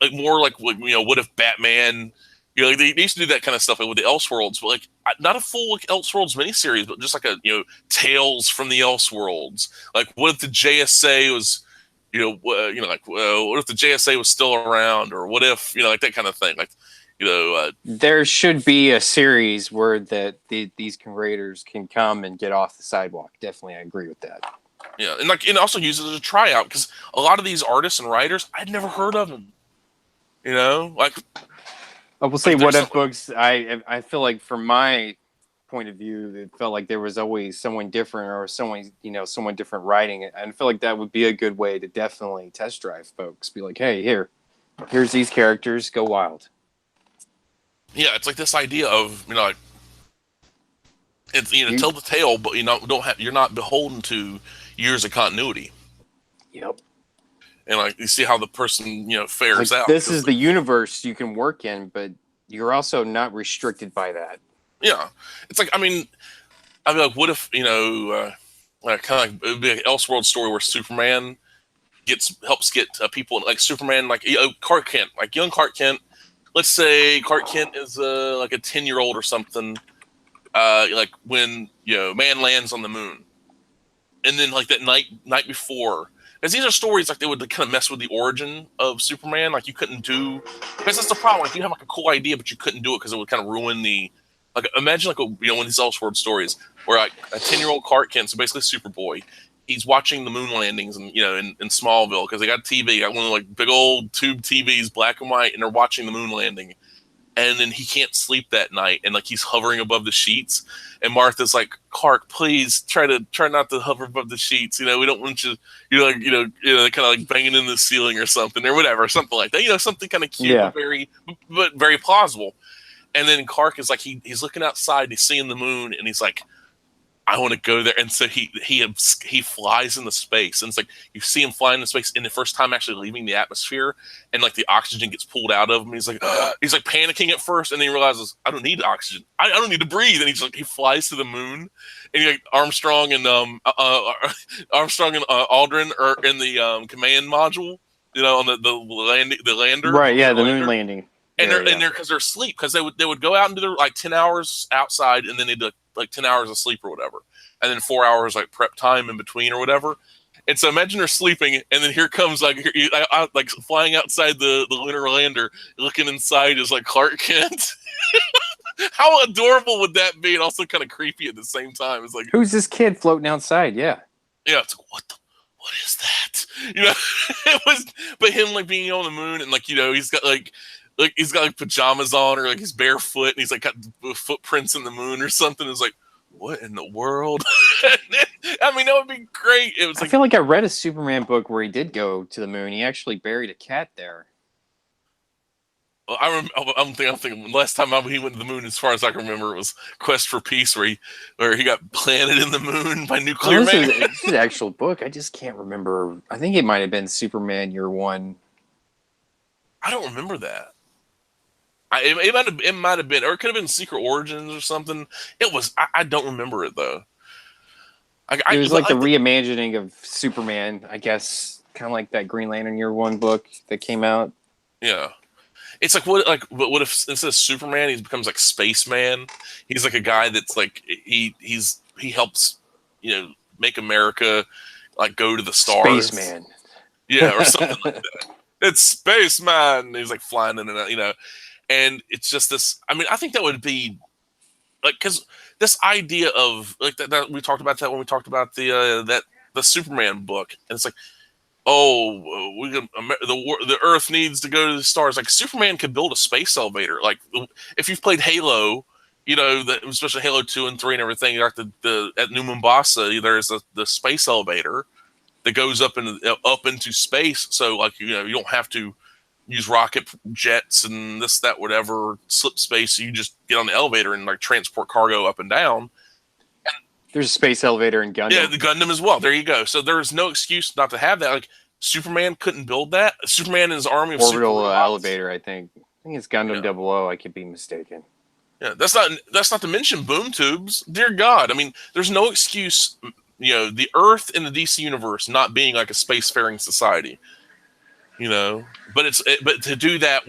like more like what if Batman, like they used to do that kind of stuff like with the Elseworlds, but like not a full like Elseworlds miniseries, but just like a Tales from the Elseworlds. Like what if the JSA was, what if the JSA was still around, or what if like that kind of thing, like. There should be a series where these creators can come and get off the sidewalk. Definitely, I agree with that. Yeah, and also use it as a tryout, because a lot of these artists and writers, I'd never heard of them. Like I will say, What If books. I feel like from my point of view, it felt like there was always someone different or someone different writing it. And I feel like that would be a good way to definitely test drive folks. Be like, hey, here's these characters, go wild. Yeah, it's like this idea of like it's tell the tale, but you're not beholden to years of continuity. Yep. And like you see how the person fares out. This is the universe you can work in, but you're also not restricted by that. Yeah, it's like I mean like what if like kind of like it would be an Elseworld story where Superman helps get people like Superman, like Clark Kent, like young Clark Kent. Let's say Clark Kent is like a 10-year-old or something, like when man lands on the moon, and then like that night before, because these are stories like they would kind of mess with the origin of Superman. Like you couldn't do, because that's the problem. Like you have like a cool idea, but you couldn't do it because it would kind of ruin the. Like imagine like one of these Elseworld stories where like a 10-year-old Clark Kent, so basically Superboy, he's watching the moon landings and in Smallville, because they got TV, got one of like big old tube TVs, black and white, and they're watching the moon landing. And then he can't sleep that night, and like he's hovering above the sheets. And Martha's like, Clark, please try not to hover above the sheets. We don't want you, kind of like banging in the ceiling or something or whatever, something like that. Something kind of cute, yeah. but very plausible. And then Clark is like, he's looking outside, he's seeing the moon, and he's like, I want to go there. And so he flies into space, and it's like you see him flying into space, and the first time actually leaving the atmosphere, and like the oxygen gets pulled out of him. He's like panicking at first, and then he realizes I don't need oxygen. I don't need to breathe. And he flies to the moon, and like Armstrong and Aldrin are in the command module, on the lander. Right. Yeah. The moon landing. And they're because they're asleep, because they would go out and do their like 10 hours outside, and then they'd do like 10 hours of sleep or whatever, and then 4 hours like prep time in between or whatever. And so imagine they're sleeping, and then here comes like flying outside the lunar lander, looking inside is like Clark Kent. How adorable would that be, and also kind of creepy at the same time? It's like, who's this kid floating outside? Yeah. It's like, what is that? It was, but him like being on the moon, and like he's got like he's got like pajamas on, or like he's barefoot, and he's like got footprints in the moon or something. It's like, what in the world? I mean, that would be great. It was. I feel like I read a Superman book where he did go to the moon. He actually buried a cat there. I'm thinking last time he went to the moon, as far as I can remember, it was Quest for Peace, where he got planted in the moon by No, nuclear man. this is an actual book. I just can't remember. I think it might have been Superman Year One. I don't remember that. It might have been, or it could have been Secret Origins or something. It was. I don't remember it though. It was like the reimagining of Superman, I guess, kind of like that Green Lantern Year One book that came out. Yeah. It's like what if instead of Superman he becomes like Spaceman? He's like a guy that's like he helps, make America like go to the stars. Spaceman. Yeah, or something like that. It's Spaceman. He's like flying in and out, and it's just this. I mean, I think that would be like, because this idea of like that we talked about that when we talked about the Superman book, and it's like, oh, the Earth needs to go to the stars. Like Superman could build a space elevator. Like if you've played Halo, especially Halo 2 and 3 and everything, like the at New Mombasa, there's the space elevator that goes up into space. So like you don't have to use rocket jets and this, that, whatever, slip space. You just get on the elevator and like transport cargo up and down. There's a space elevator in Gundam. Yeah, the Gundam as well. There you go. So there's no excuse not to have that. Like Superman couldn't build that. Superman and his army of orbital elevator. I think it's Gundam 00. I could be mistaken. Yeah, that's not to mention boom tubes. Dear God, I mean, there's no excuse. The Earth in the DC universe not being like a spacefaring society. But to do that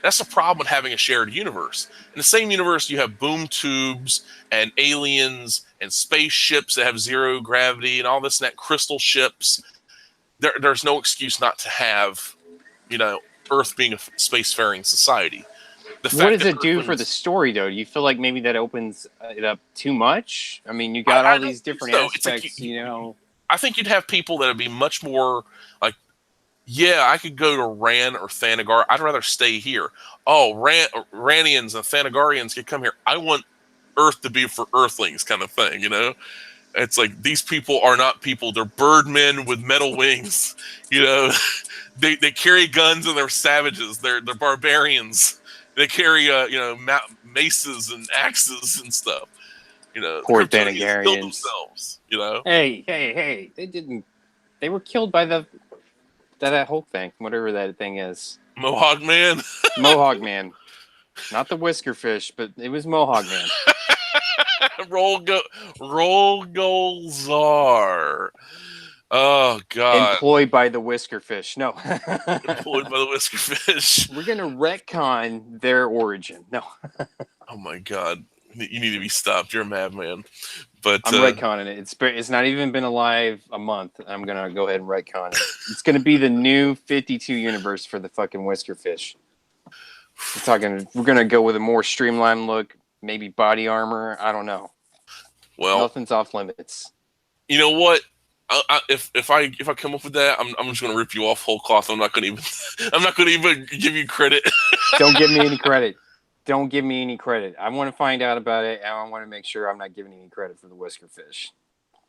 that's the problem with having a shared universe. In the same universe, you have boom tubes and aliens and spaceships that have zero gravity and all this and that, crystal ships. There's no excuse not to have, Earth being a spacefaring society. What does it do for the story, though? Do you feel like maybe that opens it up too much? I mean, you got all these different aspects, I think you'd have people that would be much more like, yeah, I could go to Ran or Thanagar. I'd rather stay here. Oh, Ranians and Thanagarians could come here. I want Earth to be for Earthlings, kind of thing, It's like these people are not people. They're birdmen with metal wings. They carry guns and they're savages. They're barbarians. They carry maces and axes and stuff. Poor Thanagarians killed themselves. Hey! They were killed by that whole thing, whatever that thing is. Mohawk Man. Mohawk Man, not the Whisker Fish, but it was Mohawk Man. Rolgolzar. Oh God! Employed by the Whisker Fish. No. Employed by the Whisker Fish. We're gonna retcon their origin. No. Oh my God! You need to be stopped. You're a madman. But I'm retconning it. It's not even been alive a month. I'm gonna go ahead and retcon it. It's gonna be the new 52 universe for the fucking Whisker Fish. We're gonna go with a more streamlined look, maybe body armor. I don't know. Well, nothing's off limits. You know what? If I come up with that, I'm just gonna rip you off whole cloth. I'm not gonna even give you credit. Don't give me any credit. Don't give me any credit. I want to find out about it, and I want to make sure I'm not giving any credit for the Whisker Fish.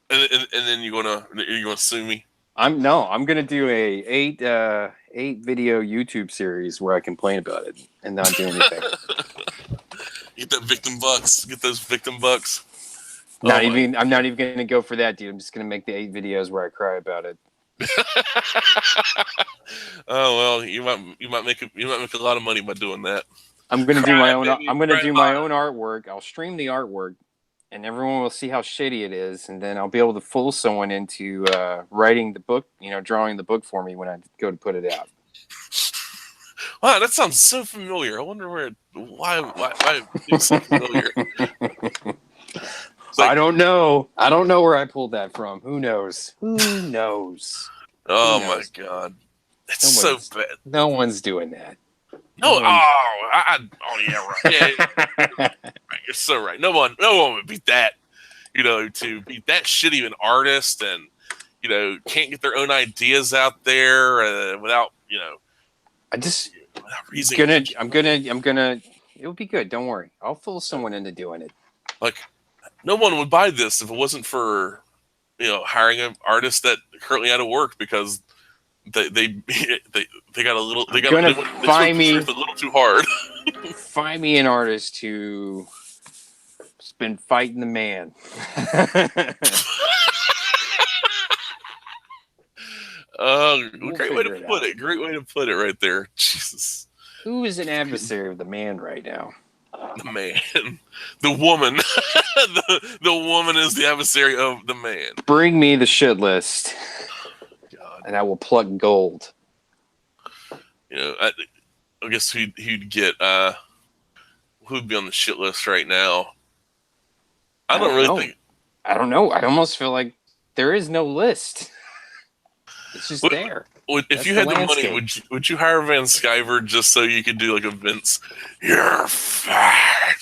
And then you're gonna sue me. I'm gonna do a 8 video YouTube series where I complain about it and not do anything. Get that victim bucks. Get those victim bucks. I'm not even gonna go for that, dude. I'm just gonna make the 8 videos where I cry about it. Oh well, you might make a lot of money by doing that. I'm gonna do my own artwork. I'll stream the artwork, and everyone will see how shitty it is, and then I'll be able to fool someone into writing the book, drawing the book for me when I go to put it out. Wow, that sounds so familiar. I wonder why it's so familiar. I don't know. I don't know where I pulled that from. Who knows? Who knows? Oh my God, it's so bad. No one's doing that. No, yeah, right. Yeah, you're so right. No one would beat that. To beat that shitty of an artist, and can't get their own ideas out there without without reason. I'm gonna. It'll be good. Don't worry. I'll fool someone into doing it. Like, no one would buy this if it wasn't for hiring an artist that currently out of work because they got a little. They Gonna spoke find the me truth a little too hard. find me an artist who's been fighting the man. We'll Great way to figure it put out. it. Great way to put it right there. Jesus. Who is an adversary of the man right now? The man. The woman. The woman is the adversary of the man. Bring me the shit list, God. and I will pluck gold. You know, I guess who'd get who'd be on the shit list right now? I don't really think. I don't know. I almost feel like there is no list. It's just there. If you had the money, would you hire Van Sciver just so you could do like a Vince? You're fat.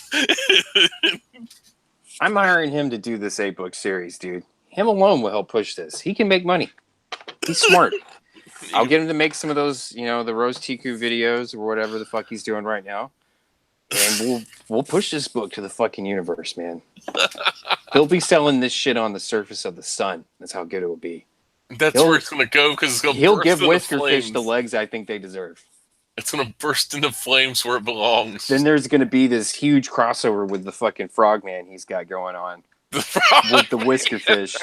I'm hiring him to do this 8-book series, dude. Him alone will help push this. He can make money. He's smart. I'll get him to make some of those, the Rose Tiku videos or whatever the fuck he's doing right now. And we'll push this book to the fucking universe, man. He'll be selling this shit on the surface of the sun. That's how good it will be. That's where it's going to go because he'll give Whiskerfish the legs I think they deserve. It's going to burst into flames where it belongs. Then there's going to be this huge crossover with the fucking Frogman he's got going on with the Whiskerfish.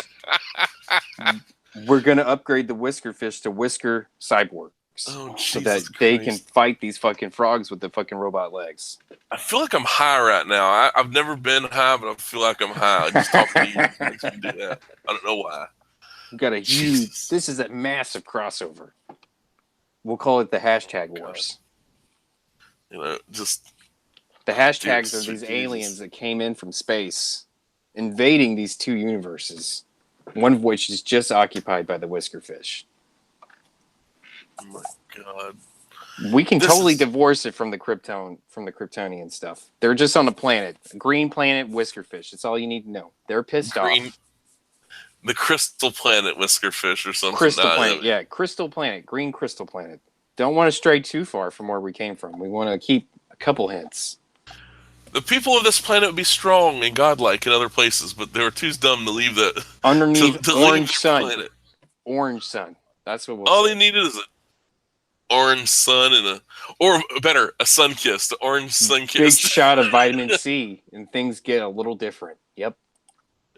We're going to upgrade the Whiskerfish to Whisker Cyborgs so that they can fight these fucking frogs with the fucking robot legs. I feel like I'm high right now. I've never been high, but I feel like I'm high. Just talking to you makes me do that. I don't know why. We've got a huge. This is a massive crossover. We'll call it the hashtag wars. Just the hashtags are these aliens that came in from space, invading these two universes, one of which is just occupied by the Whiskerfish. Oh my god! We can totally divorce it from the Kryptonian stuff. They're just on a planet, a green planet, Whiskerfish. That's all you need to know. They're pissed off. The Crystal Planet Whiskerfish or something. Crystal Planet, yeah. Crystal Planet. Green Crystal Planet. Don't want to stray too far from where we came from. We want to keep a couple hints. The people of this planet would be strong and godlike in other places, but they were too dumb to leave that. Underneath to orange sun. Planet. Orange sun. That's what we'll All say. they needed is an orange sun and a sun kiss. The orange sun kiss. Big shot of vitamin C, and things get a little different. Yep.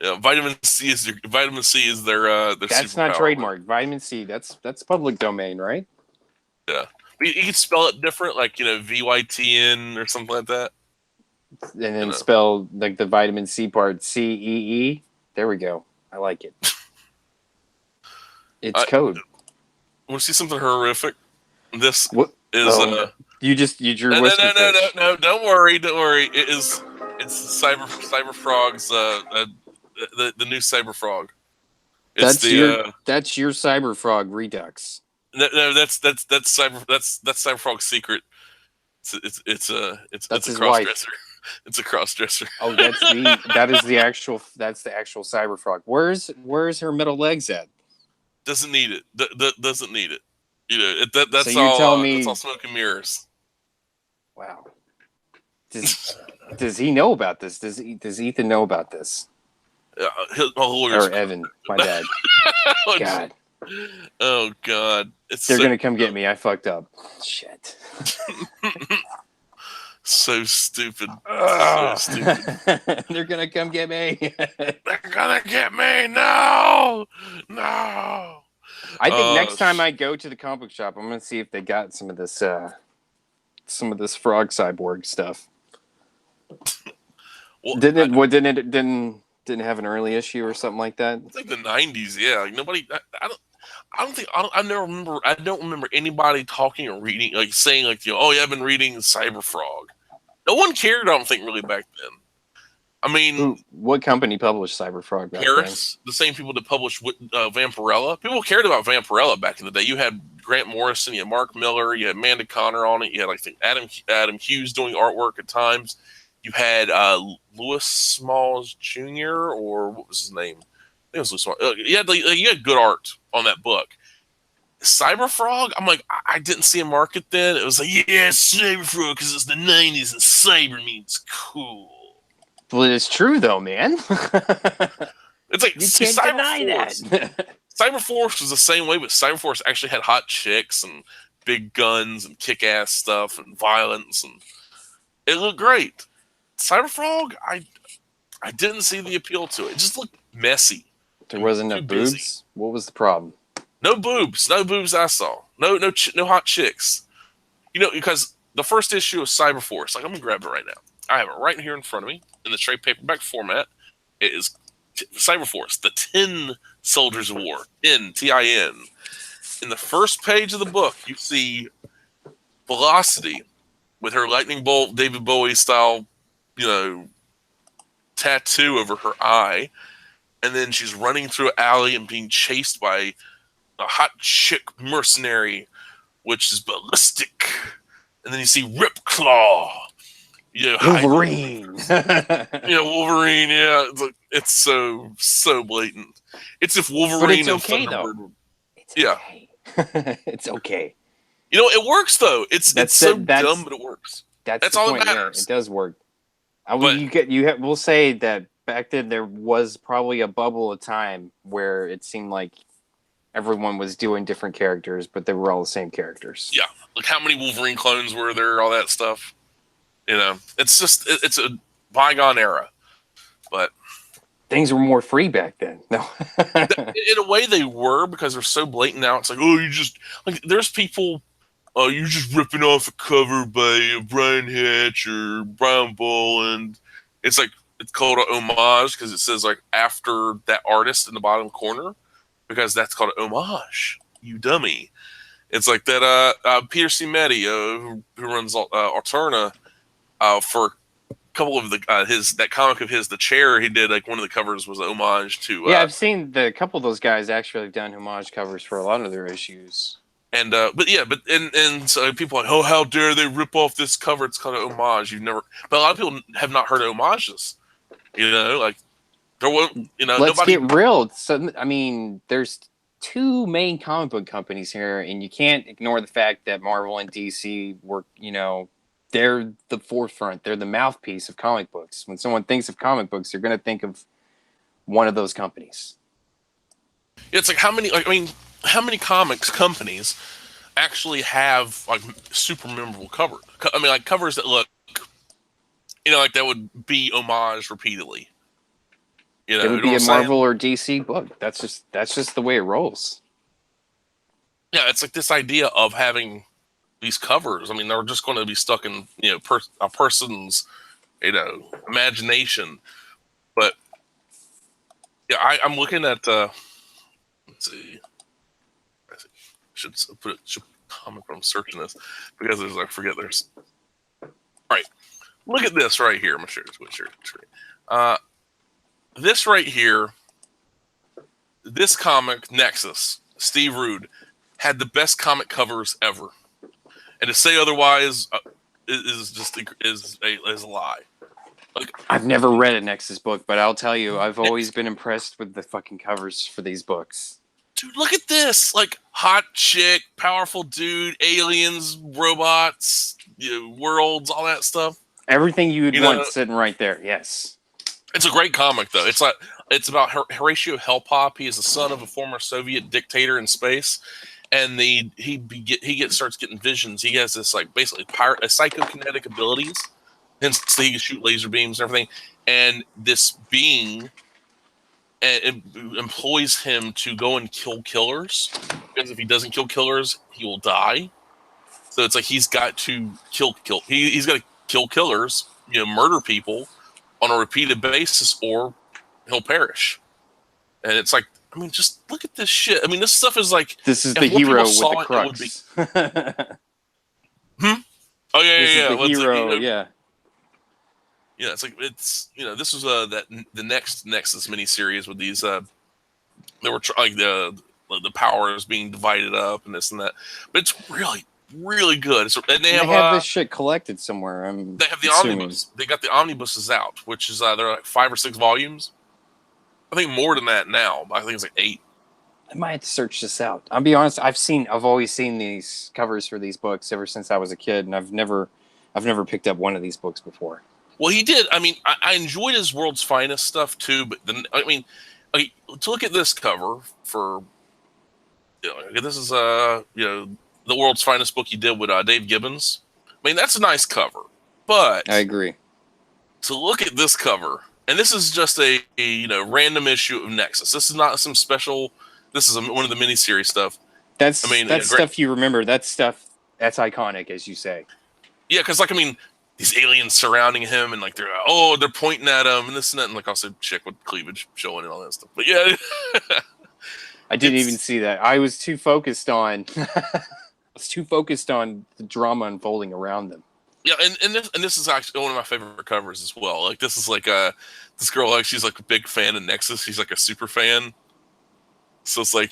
Yeah, vitamin C is their That's not trademark. Vitamin C. That's public domain, right? Yeah, you can spell it different, like VYTN or something like that, and then spell like the vitamin C part CEE. There we go. I like it. It's code. Want to see something horrific? This is you drew. No, don't worry. It's Cyber Frog's the new Cyber Frog. That's your Cyber Frog Redux. No, that's Cyber Frog's secret. It's a cross-dresser. It's a cross-dresser. Oh, that's the actual Cyber Frog. Where's her middle legs at? Doesn't need it. Doesn't need it. That's so you're telling me that's all smoke and mirrors. Wow. Does he know about this? Does Ethan know about this? Or Evan, my dad. God. Oh God. They're gonna come get me. I fucked up. Shit. So stupid. So stupid. They're gonna come get me. They're gonna get me. No. I think next time I go to the comic book shop, I'm gonna see if they got some of this frog cyborg stuff. Well, didn't have an early issue or something like that? It's like the 90s, yeah. Like nobody. I don't remember anybody talking or reading, like saying, like, oh yeah, I've been reading Cyber Frog. No one cared. I don't think really back then. I mean, what company published Cyber Frog back Paris, the same people that published Vampirella. People cared about Vampirella back in the day. You had Grant Morrison, you had Mark Miller, you had Amanda Connor on it. You had Adam Hughes doing artwork at times. You had Lewis Smalls Jr. or what was his name? I think it was Lewis Smalls. You had good art on that book. Cyber Frog, I'm like, I didn't see a market then. It was like, yeah, Cyber Frog because it's the 90s and cyber means cool. Well, it's true though, man. It's like you can't deny that. Cyberforce was the same way, but Cyberforce actually had hot chicks and big guns and kick-ass stuff and violence, and it looked great. Cyberfrog, I didn't see the appeal to it. It just looked messy. There wasn't enough boobs. What was the problem? No boobs. No boobs I saw. No hot chicks. Because the first issue of Cyberforce, like I'm gonna grab it right now. I have it right here in front of me in the trade paperback format. It is Cyberforce, the 10 Soldiers of War, Tin. In the first page of the book, you see Velocity with her lightning bolt, David Bowie style, tattoo over her eye, and then she's running through an alley and being chased by a hot chick mercenary, which is ballistic. And then you see Ripclaw. Wolverine. Wolverine. Yeah, it's so blatant. It's if Wolverine. But it's okay though. It's okay. It works though. It's so dumb, but it works. That's all point. that matters. Yeah, it does work. We'll say that back then there was probably a bubble of time where it seemed like everyone was doing different characters, but they were all the same characters. Yeah, like how many Wolverine clones were there? All that stuff. It's just it's a bygone era, but things were more free back then. No, in a way they were, because they're so blatant now. It's like, oh, you just like there's people. Oh, you're just ripping off a cover by Brian Hitch or Brian Boland. It's like it's called an homage because it says like after that artist in the bottom corner, because that's called an homage. You dummy. It's like that. Peter Cimeti, who runs Alterna, for a couple of that comic of his, The Chair, he did like one of the covers was an homage to. I've seen a couple of those guys actually have done homage covers for a lot of their issues. And so people are like, oh, how dare they rip off this cover? It's called an homage. But a lot of people have not heard of homages. Like there won't. Let's get real. So I mean, there's two main comic book companies here, and you can't ignore the fact that Marvel and DC were, they're the forefront. They're the mouthpiece of comic books. When someone thinks of comic books, they're going to think of one of those companies. It's like how many comics companies actually have like super memorable covers? I mean, like covers that look, like that would be homage repeatedly. It would be a Marvel or DC book. That's just the way it rolls. Yeah, it's like this idea of having these covers. I mean, they're just going to be stuck in a person's imagination. But yeah, I'm looking at. Let's see. Should comment when I'm searching this because I forget there's. All right, look at this right here. I'm sure it's what you're. This right here, this comic Nexus, Steve Rude, had the best comic covers ever, and to say otherwise is a lie. Like, I've never read a Nexus book, but I'll tell you, I've always been impressed with the fucking covers for these books. Dude, look at this! Like hot chick, powerful dude, aliens, robots, worlds, all that stuff. Everything you'd want sitting right there. Yes. It's a great comic, though. It's about Horatio Hellpop. He is the son of a former Soviet dictator in space, and he starts getting visions. He has this like basically psychokinetic abilities, hence he can shoot laser beams and everything. And this being employs him to go and kill killers, because if he doesn't kill killers, he will die. So it's like he's got to he's got to kill killers, murder people on a repeated basis, or he'll perish. And it's like, I mean, just look at this shit. I mean, this stuff is like, this is the hero with the crux. Oh yeah, the hero. Yeah. Yeah, it's like this was the next Nexus miniseries with these they were like the powers being divided up and this and that, but it's really really good. And they have this shit collected somewhere. They have the omnibus. They got the omnibuses out, which is they're like 5 or 6 volumes. I think more than that now. I think it's like 8. I might have to search this out. I'll be honest. I've always seen these covers for these books ever since I was a kid, and I've never picked up one of these books before. Well, he did. I mean, I enjoyed his World's Finest stuff too, but then to look at this cover for this is the world's finest book you did with Dave Gibbons. I mean, that's a nice cover, but I agree. to look at this cover, and this is just a random issue of Nexus. This is not some special. This is one of the miniseries stuff. That's I mean, stuff you remember. That's stuff that's iconic, as you say. yeah, because these aliens surrounding him, and like they're pointing at him, and this and that, and like also chick with cleavage showing and all that stuff. But yeah, I didn't even see that. I was too focused on the drama unfolding around them. yeah, and this is actually one of my favorite covers as well. Like this is like this girl, like she's like a big fan of Nexus. She's like a super fan. So it's like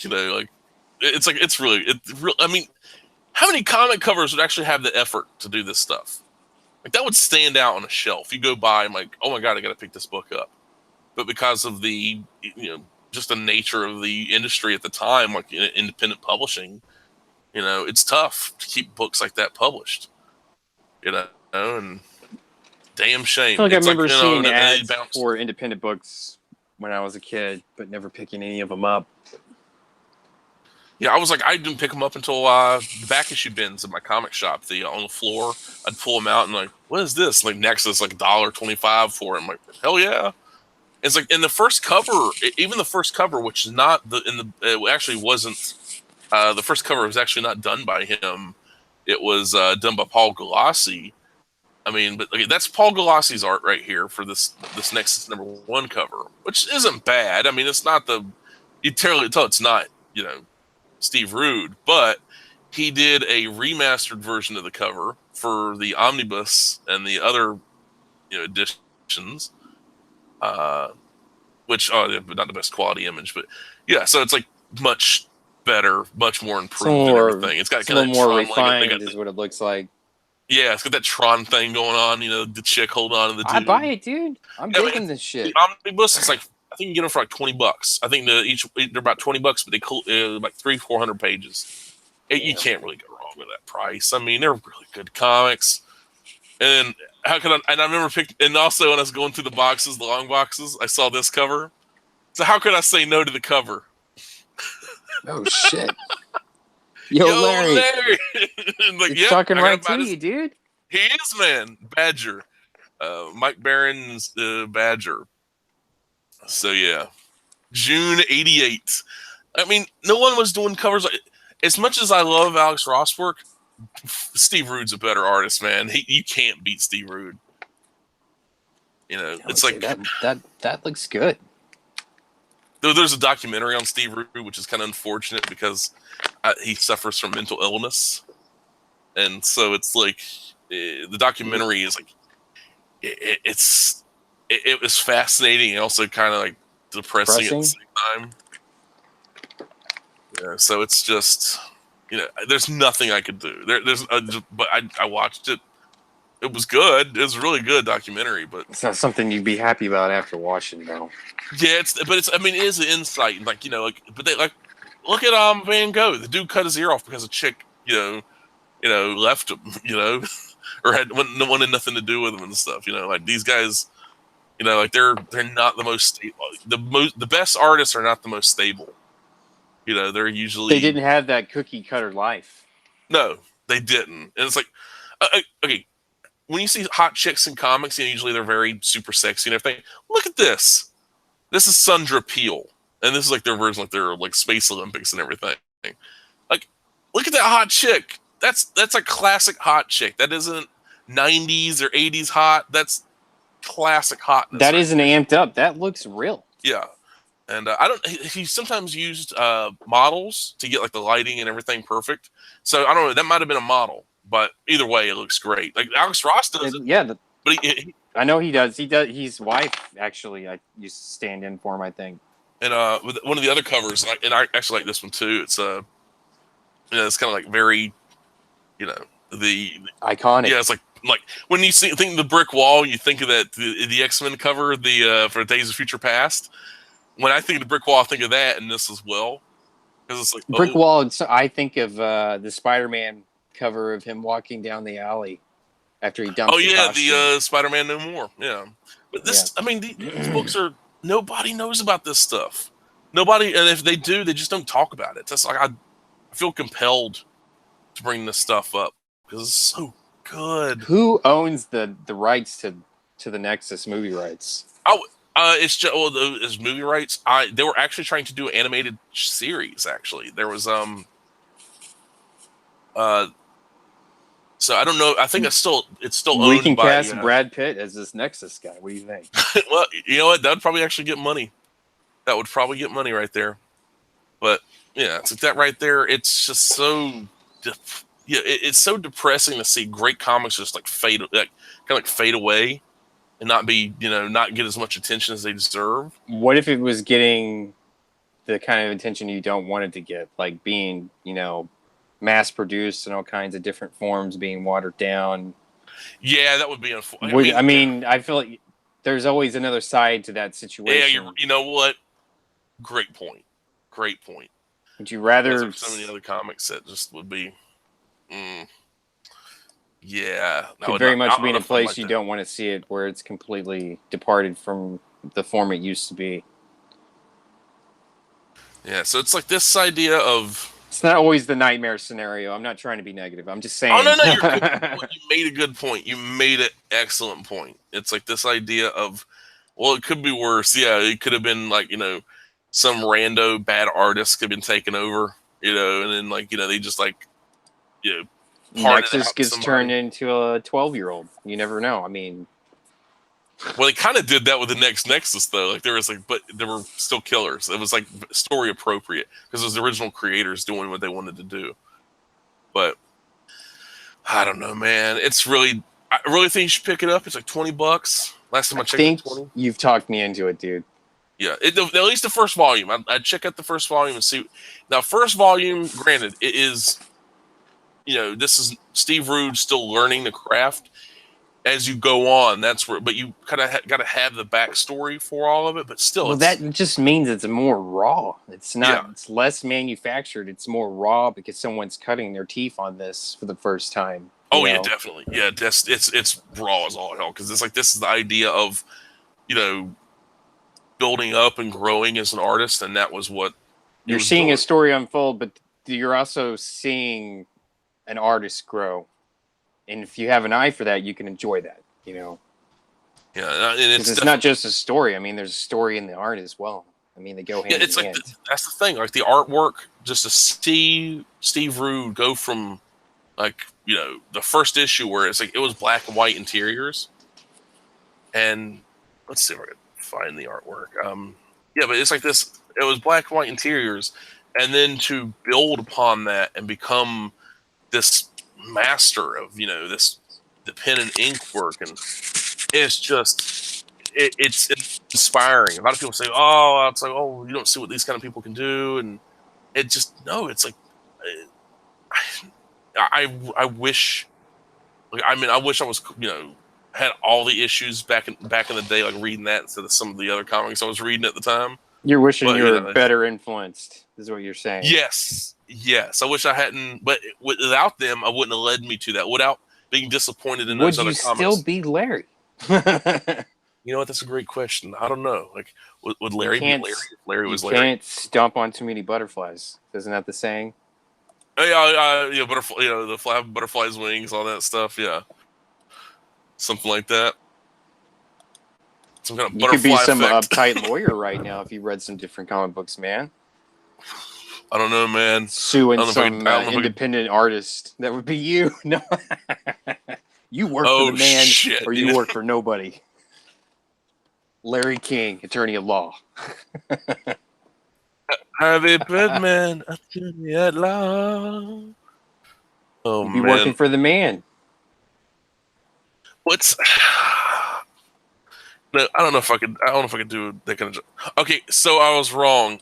it's really. I mean, how many comic covers would actually have the effort to do this stuff? Like that would stand out on a shelf. You go by, I'm like, oh my god, I got to pick this book up. But because of the just the nature of the industry at the time, like independent publishing, it's tough to keep books like that published. And damn shame. I feel like It's I remember seeing they ads bounced. for independent books when I was a kid, but never picking any of them up. Yeah, I was like, I didn't pick them up until the back issue bins in my comic shop. On the floor, I'd pull them out and like, what is this? Like Nexus, like $1.25 for it. I'm like, hell yeah! It's like in the first cover, even the first cover, which is not it actually wasn't. The first cover was actually not done by him. It was done by Paul Galassi. I mean, but okay, that's Paul Galassi's art right here for this Nexus #1 cover, which isn't bad. I mean, it's not you tell it's not Steve Rude, but he did a remastered version of the cover for the omnibus and the other editions, which not the best quality image, but yeah, so it's like much better, much more improved and everything. It's got kind of more refined, is what it looks like. Yeah, it's got that Tron thing going on. The chick holding on to the dude. I buy it, dude. I'm digging this shit. The omnibus is like, I think you get them for like $20. I think they're about $20, but they like 300-400 pages. You can't really go wrong with that price. I mean, they're really good comics. And I remember and also when I was going through the boxes, the long boxes, I saw this cover. So how could I say no to the cover? Oh shit. Yo, Larry. Like, he's talking right to you, dude. He is, man. Badger. Mike Barron's Badger. So, yeah. June 88. I mean, no one was doing covers. As much as I love Alex Ross work, Steve Rude's a better artist, man. You can't beat Steve Rude. It's like... That looks good. There's a documentary on Steve Rude, which is kind of unfortunate because he suffers from mental illness. And so it's like... the documentary is like... It was fascinating and also kind of like depressing at the same time. Yeah, so it's just, there's nothing I could do. But I watched it. It was good. It was a really good documentary, but it's not something you'd be happy about after watching, though. Yeah, it is an insight, but they look at Van Gogh. The dude cut his ear off because a chick, left him, or wanted nothing to do with him and stuff. Like these guys. They're not the most stable. The best artists are not the most stable. They're usually... They didn't have that cookie cutter life. No, they didn't. And it's like, okay, when you see hot chicks in comics, usually they're very super sexy and everything. Look at this. This is Sandra Peel, and this is like their version, like their like Space Olympics and everything. Like, look at that hot chick. That's a classic hot chick. That isn't 90s or 80s hot. That's classic hotness. That isn't amped up. That looks real. Yeah, and he sometimes used models to get like the lighting and everything perfect. So I don't know. That might have been a model, but either way, it looks great. Like Alex Ross does it. Yeah, but I know he does. He does. His wife actually, I used to stand in for him, I think. And with one of the other covers, and I actually like this one too. It's it's kind of like very, the iconic. Yeah, it's like when you think of the brick wall, you think of that the X-Men cover, for Days of Future Past. When I think of the brick wall, I think of that and this as well, because it's like brick wall. I think of the Spider-Man cover of him walking down the alley after he dumped. Oh yeah, the Spider-Man No More. Yeah, but this, I mean, these books are, nobody knows about this stuff. Nobody, and if they do, they just don't talk about it. That's like I feel compelled to bring this stuff up because it's so good. Who owns the rights to the Nexus movie rights? It's just as movie rights. They were actually trying to do an animated series. Actually, there was So I don't know. I think it's still We owned can by. cast Brad Pitt as this Nexus guy. What do you think? Well, you know what? That would probably actually get money. That would probably get money right there. But yeah, it's like that right there. It's just so, it's so depressing to see great comics just like fade, like fade away, and not be, not get as much attention as they deserve. What if it was getting the kind of attention you don't want it to get, like being, mass produced in all kinds of different forms, being watered down? Yeah, that would be unfortunate. I feel like there's always another side to that situation. Yeah, you know what? Great point. Great point. Would you rather? There's so many other comics that just would be. Yeah, could very much be in a place you don't want to see it, where it's completely departed from the form it used to be. Yeah, so it's like this idea of. It's not always the nightmare scenario. I'm not trying to be negative. I'm just saying. Oh no, you're good. You made a good point. You made an excellent point. It's like this idea of, well, it could be worse. Yeah, it could have been like some rando bad artist could have been taken over. And then they just Nexus gets turned into a 12-year-old. You never know. I mean, well, they kind of did that with the next Nexus though. Like there was but there were still killers. It was like story appropriate because it was the original creators doing what they wanted to do. But I don't know, man. I really think you should pick it up. It's like $20. Last time I checked, it was $20. You've talked me into it, dude. Yeah, at least the first volume. I'd check out the first volume and see. Now, first volume, granted, it is, this is Steve Rude still learning the craft. As you go on, that's where, but you kind of got to have the backstory for all of it. But still, well, that just means it's more raw. It's not. Yeah. It's less manufactured. It's more raw because someone's cutting their teeth on this for the first time. Yeah, definitely. Yeah, it's raw as all hell because it's like this is the idea of, building up and growing as an artist, and that was what you're seeing a story unfold, but you're also seeing an artist grow. And if you have an eye for that, you can enjoy that, Yeah, and it's not just a story. I mean, there's a story in the art as well. I mean, they go hand in hand. That's the thing. Like the artwork, just to see Steve Rude go from the first issue where it's like it was black and white interiors, and let's see if I can find the artwork. Yeah, but it's like this. It was black and white interiors, and then to build upon that and become this master of the pen and ink work, and it's just it's inspiring. A lot of people say, "Oh, it's like you don't see what these kind of people can do," and it just it's like I wish, I wish I was had all the issues back in the day, like reading that instead of some of the other comics I was reading at the time. You're wishing you were better influenced, is what you're saying. Yes. I wish I hadn't, but without them, I wouldn't have led me to that. Without being disappointed in those other comics. Would you still be Larry? You know what? That's a great question. I don't know. Like, would Larry be Larry? If Larry was Larry. You can't stomp on too many butterflies. Isn't that the saying? Yeah, butterfly. The flap butterflies' wings, all that stuff. Yeah, something like that. Some kind of butterfly. You could be some effect. uptight lawyer right now if you read some different comic books, man. I don't know, man. Suing some independent artist. That would be you. No, you work for the man, shit, or you work for nobody. Larry King, attorney at law. Harvey Birdman, attorney at law. Oh man, you'd be working for the man. What's? No, I don't know if I could. I don't know if I could do that kind of. Okay, so I was wrong.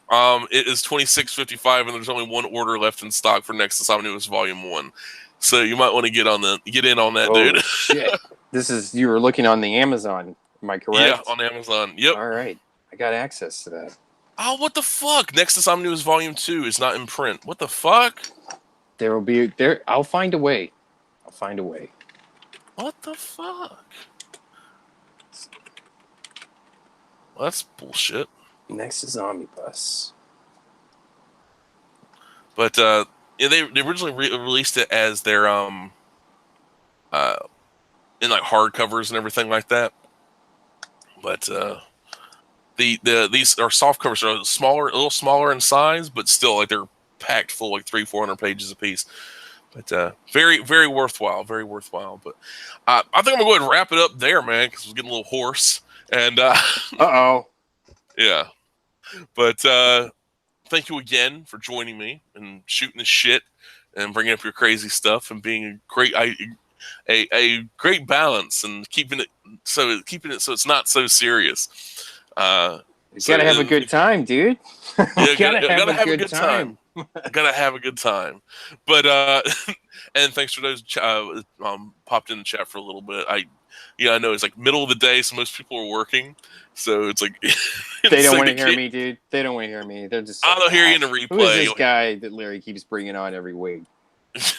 It is 26.55, and there's only one order left in stock for Nexus Omnibus Volume 1. So you might want to get in on that, dude. Shit! You were looking on the Amazon. Am I correct? Yeah, on Amazon. Yep. All right, I got access to that. Oh, what the fuck? Nexus Omnibus Volume 2 is not in print. What the fuck? There will be there. I'll find a way. What the fuck? Well, that's bullshit. Nexus Omnibus. But Yeah, they originally released it as their uh in like hardcovers and everything like that. But these are soft covers are smaller, a little smaller in size, but still like they're packed full, like 300-400 pages a piece. But very very worthwhile, very worthwhile. But I think I'm gonna go ahead and wrap it up there, man, because we're getting a little hoarse. And Uh-oh. yeah, but thank you again for joining me and shooting the shit and bringing up your crazy stuff and being a great a great balance and keeping it so it's not so serious. You gotta have a good time, dude. Yeah, gotta gotta have a good good time. Gotta have a good time. But and thanks for those popped in the chat for a little bit. I know it's like middle of the day, so most people are working. So it's like They don't want to hear me, dude. They don't want to hear me. They're just like, I'll hear you in the replay. Who is this guy that Larry keeps bringing on every week?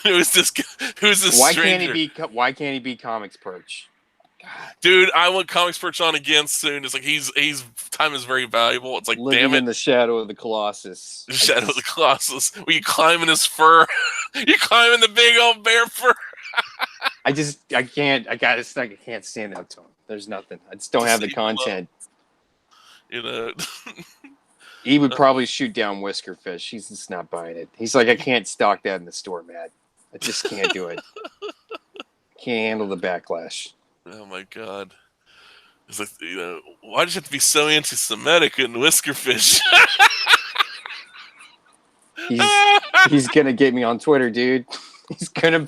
Who's this Why stranger? Why can't he be Comics Perch? God. Dude, I want Comics Perch on again soon. It's like he's time is very valuable. It's like living damn it, in the shadow of the Colossus. The shadow of the Colossus. Were you climbing his fur? You climbing the big old bear fur? I can't stand up to him. There's nothing. I just don't have the content. You know. He would probably shoot down Whiskerfish. He's just not buying it. He's like, I can't stock that in the store, Matt. I just can't do it. Can't handle the backlash. Oh my god. It's like, why did you have to be so anti-Semitic in Whiskerfish? He's gonna get me on Twitter, dude. He's gonna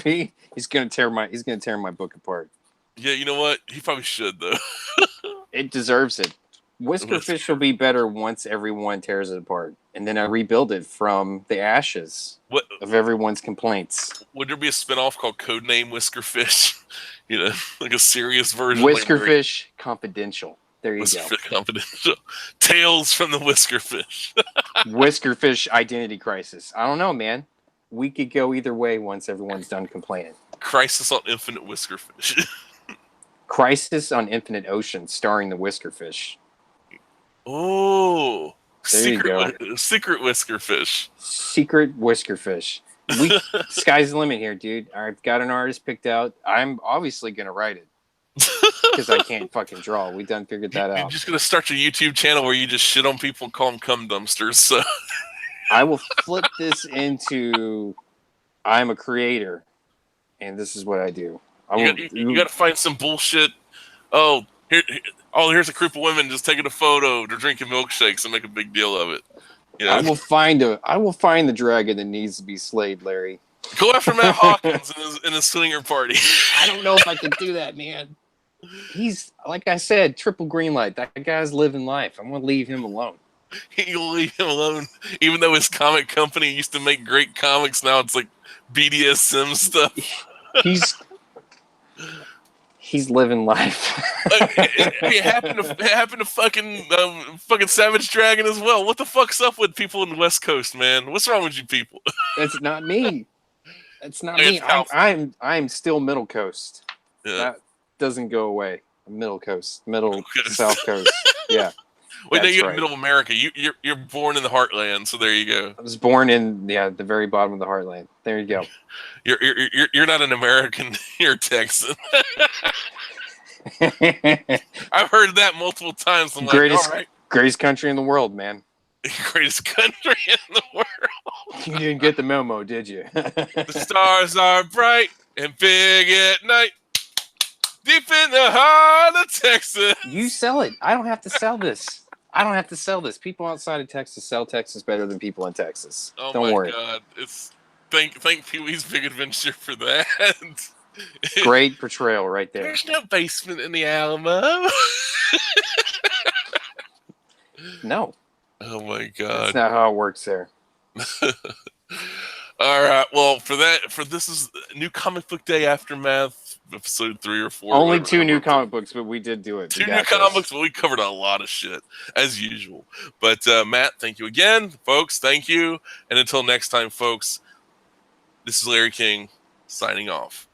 tear my book apart. Yeah, you know what? He probably should though. It deserves it. Whiskerfish will be better once everyone tears it apart, and then I rebuild it from the ashes of everyone's complaints. Would there be a spinoff called Codename Whiskerfish? Like a serious version. Whiskerfish Confidential. There you go. Confidential. Tales from the Whiskerfish. Whiskerfish Identity Crisis. I don't know, man. We could go either way once everyone's done complaining. Crisis on Infinite Whiskerfish. Crisis on Infinite Ocean, starring the Whiskerfish. Oh, Secret Whiskerfish. Secret Whiskerfish. Sky's the limit here, dude. I've got an artist picked out. I'm obviously gonna write it because I can't fucking draw. We done figured that out. You're just gonna start your YouTube channel where you just shit on people and call them cum dumpsters. So I will flip this into I'm a creator, and this is what I do. You got to find some bullshit. Oh, here's a group of women just taking a photo. They're drinking milkshakes and make a big deal of it. I will find the dragon that needs to be slayed, Larry. Go after Matt Hawkins in his swinger party. I don't know if I can do that, man. He's, like I said, triple green light. That guy's living life. I'm going to leave him alone. You'll leave him alone. Even though his comic company used to make great comics, now it's like BDSM stuff. He's living life. It happened to fucking Savage Dragon as well. What the fuck's up with people in the West Coast, man? What's wrong with you people? That's not me. That's not me. I'm still Middle Coast. Yeah. That doesn't go away. Middle Coast, South Coast. Yeah. Wait, you're right. Middle of America. You're born in the heartland, so there you go. I was born in the very bottom of the heartland. There you go. You're not an American. You're a Texan. I've heard that multiple times. I'm greatest country in the world, man. Greatest country in the world. You didn't get the memo, did you? The stars are bright and big at night. Deep in the heart of Texas. You sell it. I don't have to sell this. People outside of Texas sell Texas better than people in Texas. Oh, don't worry. God. Thank Pee-wee's Big Adventure for that. Great portrayal right there. There's no basement in the Alamo. No. Oh my God. That's not how it works there. All right. Well, this is New Comic Book Day Aftermath, episode 3 or 4. Only 2 new comic books, but we did do it. 2 new comic books, but we covered a lot of shit, as usual. But Matt, thank you again. Folks, thank you. And until next time, folks, this is Larry King, signing off.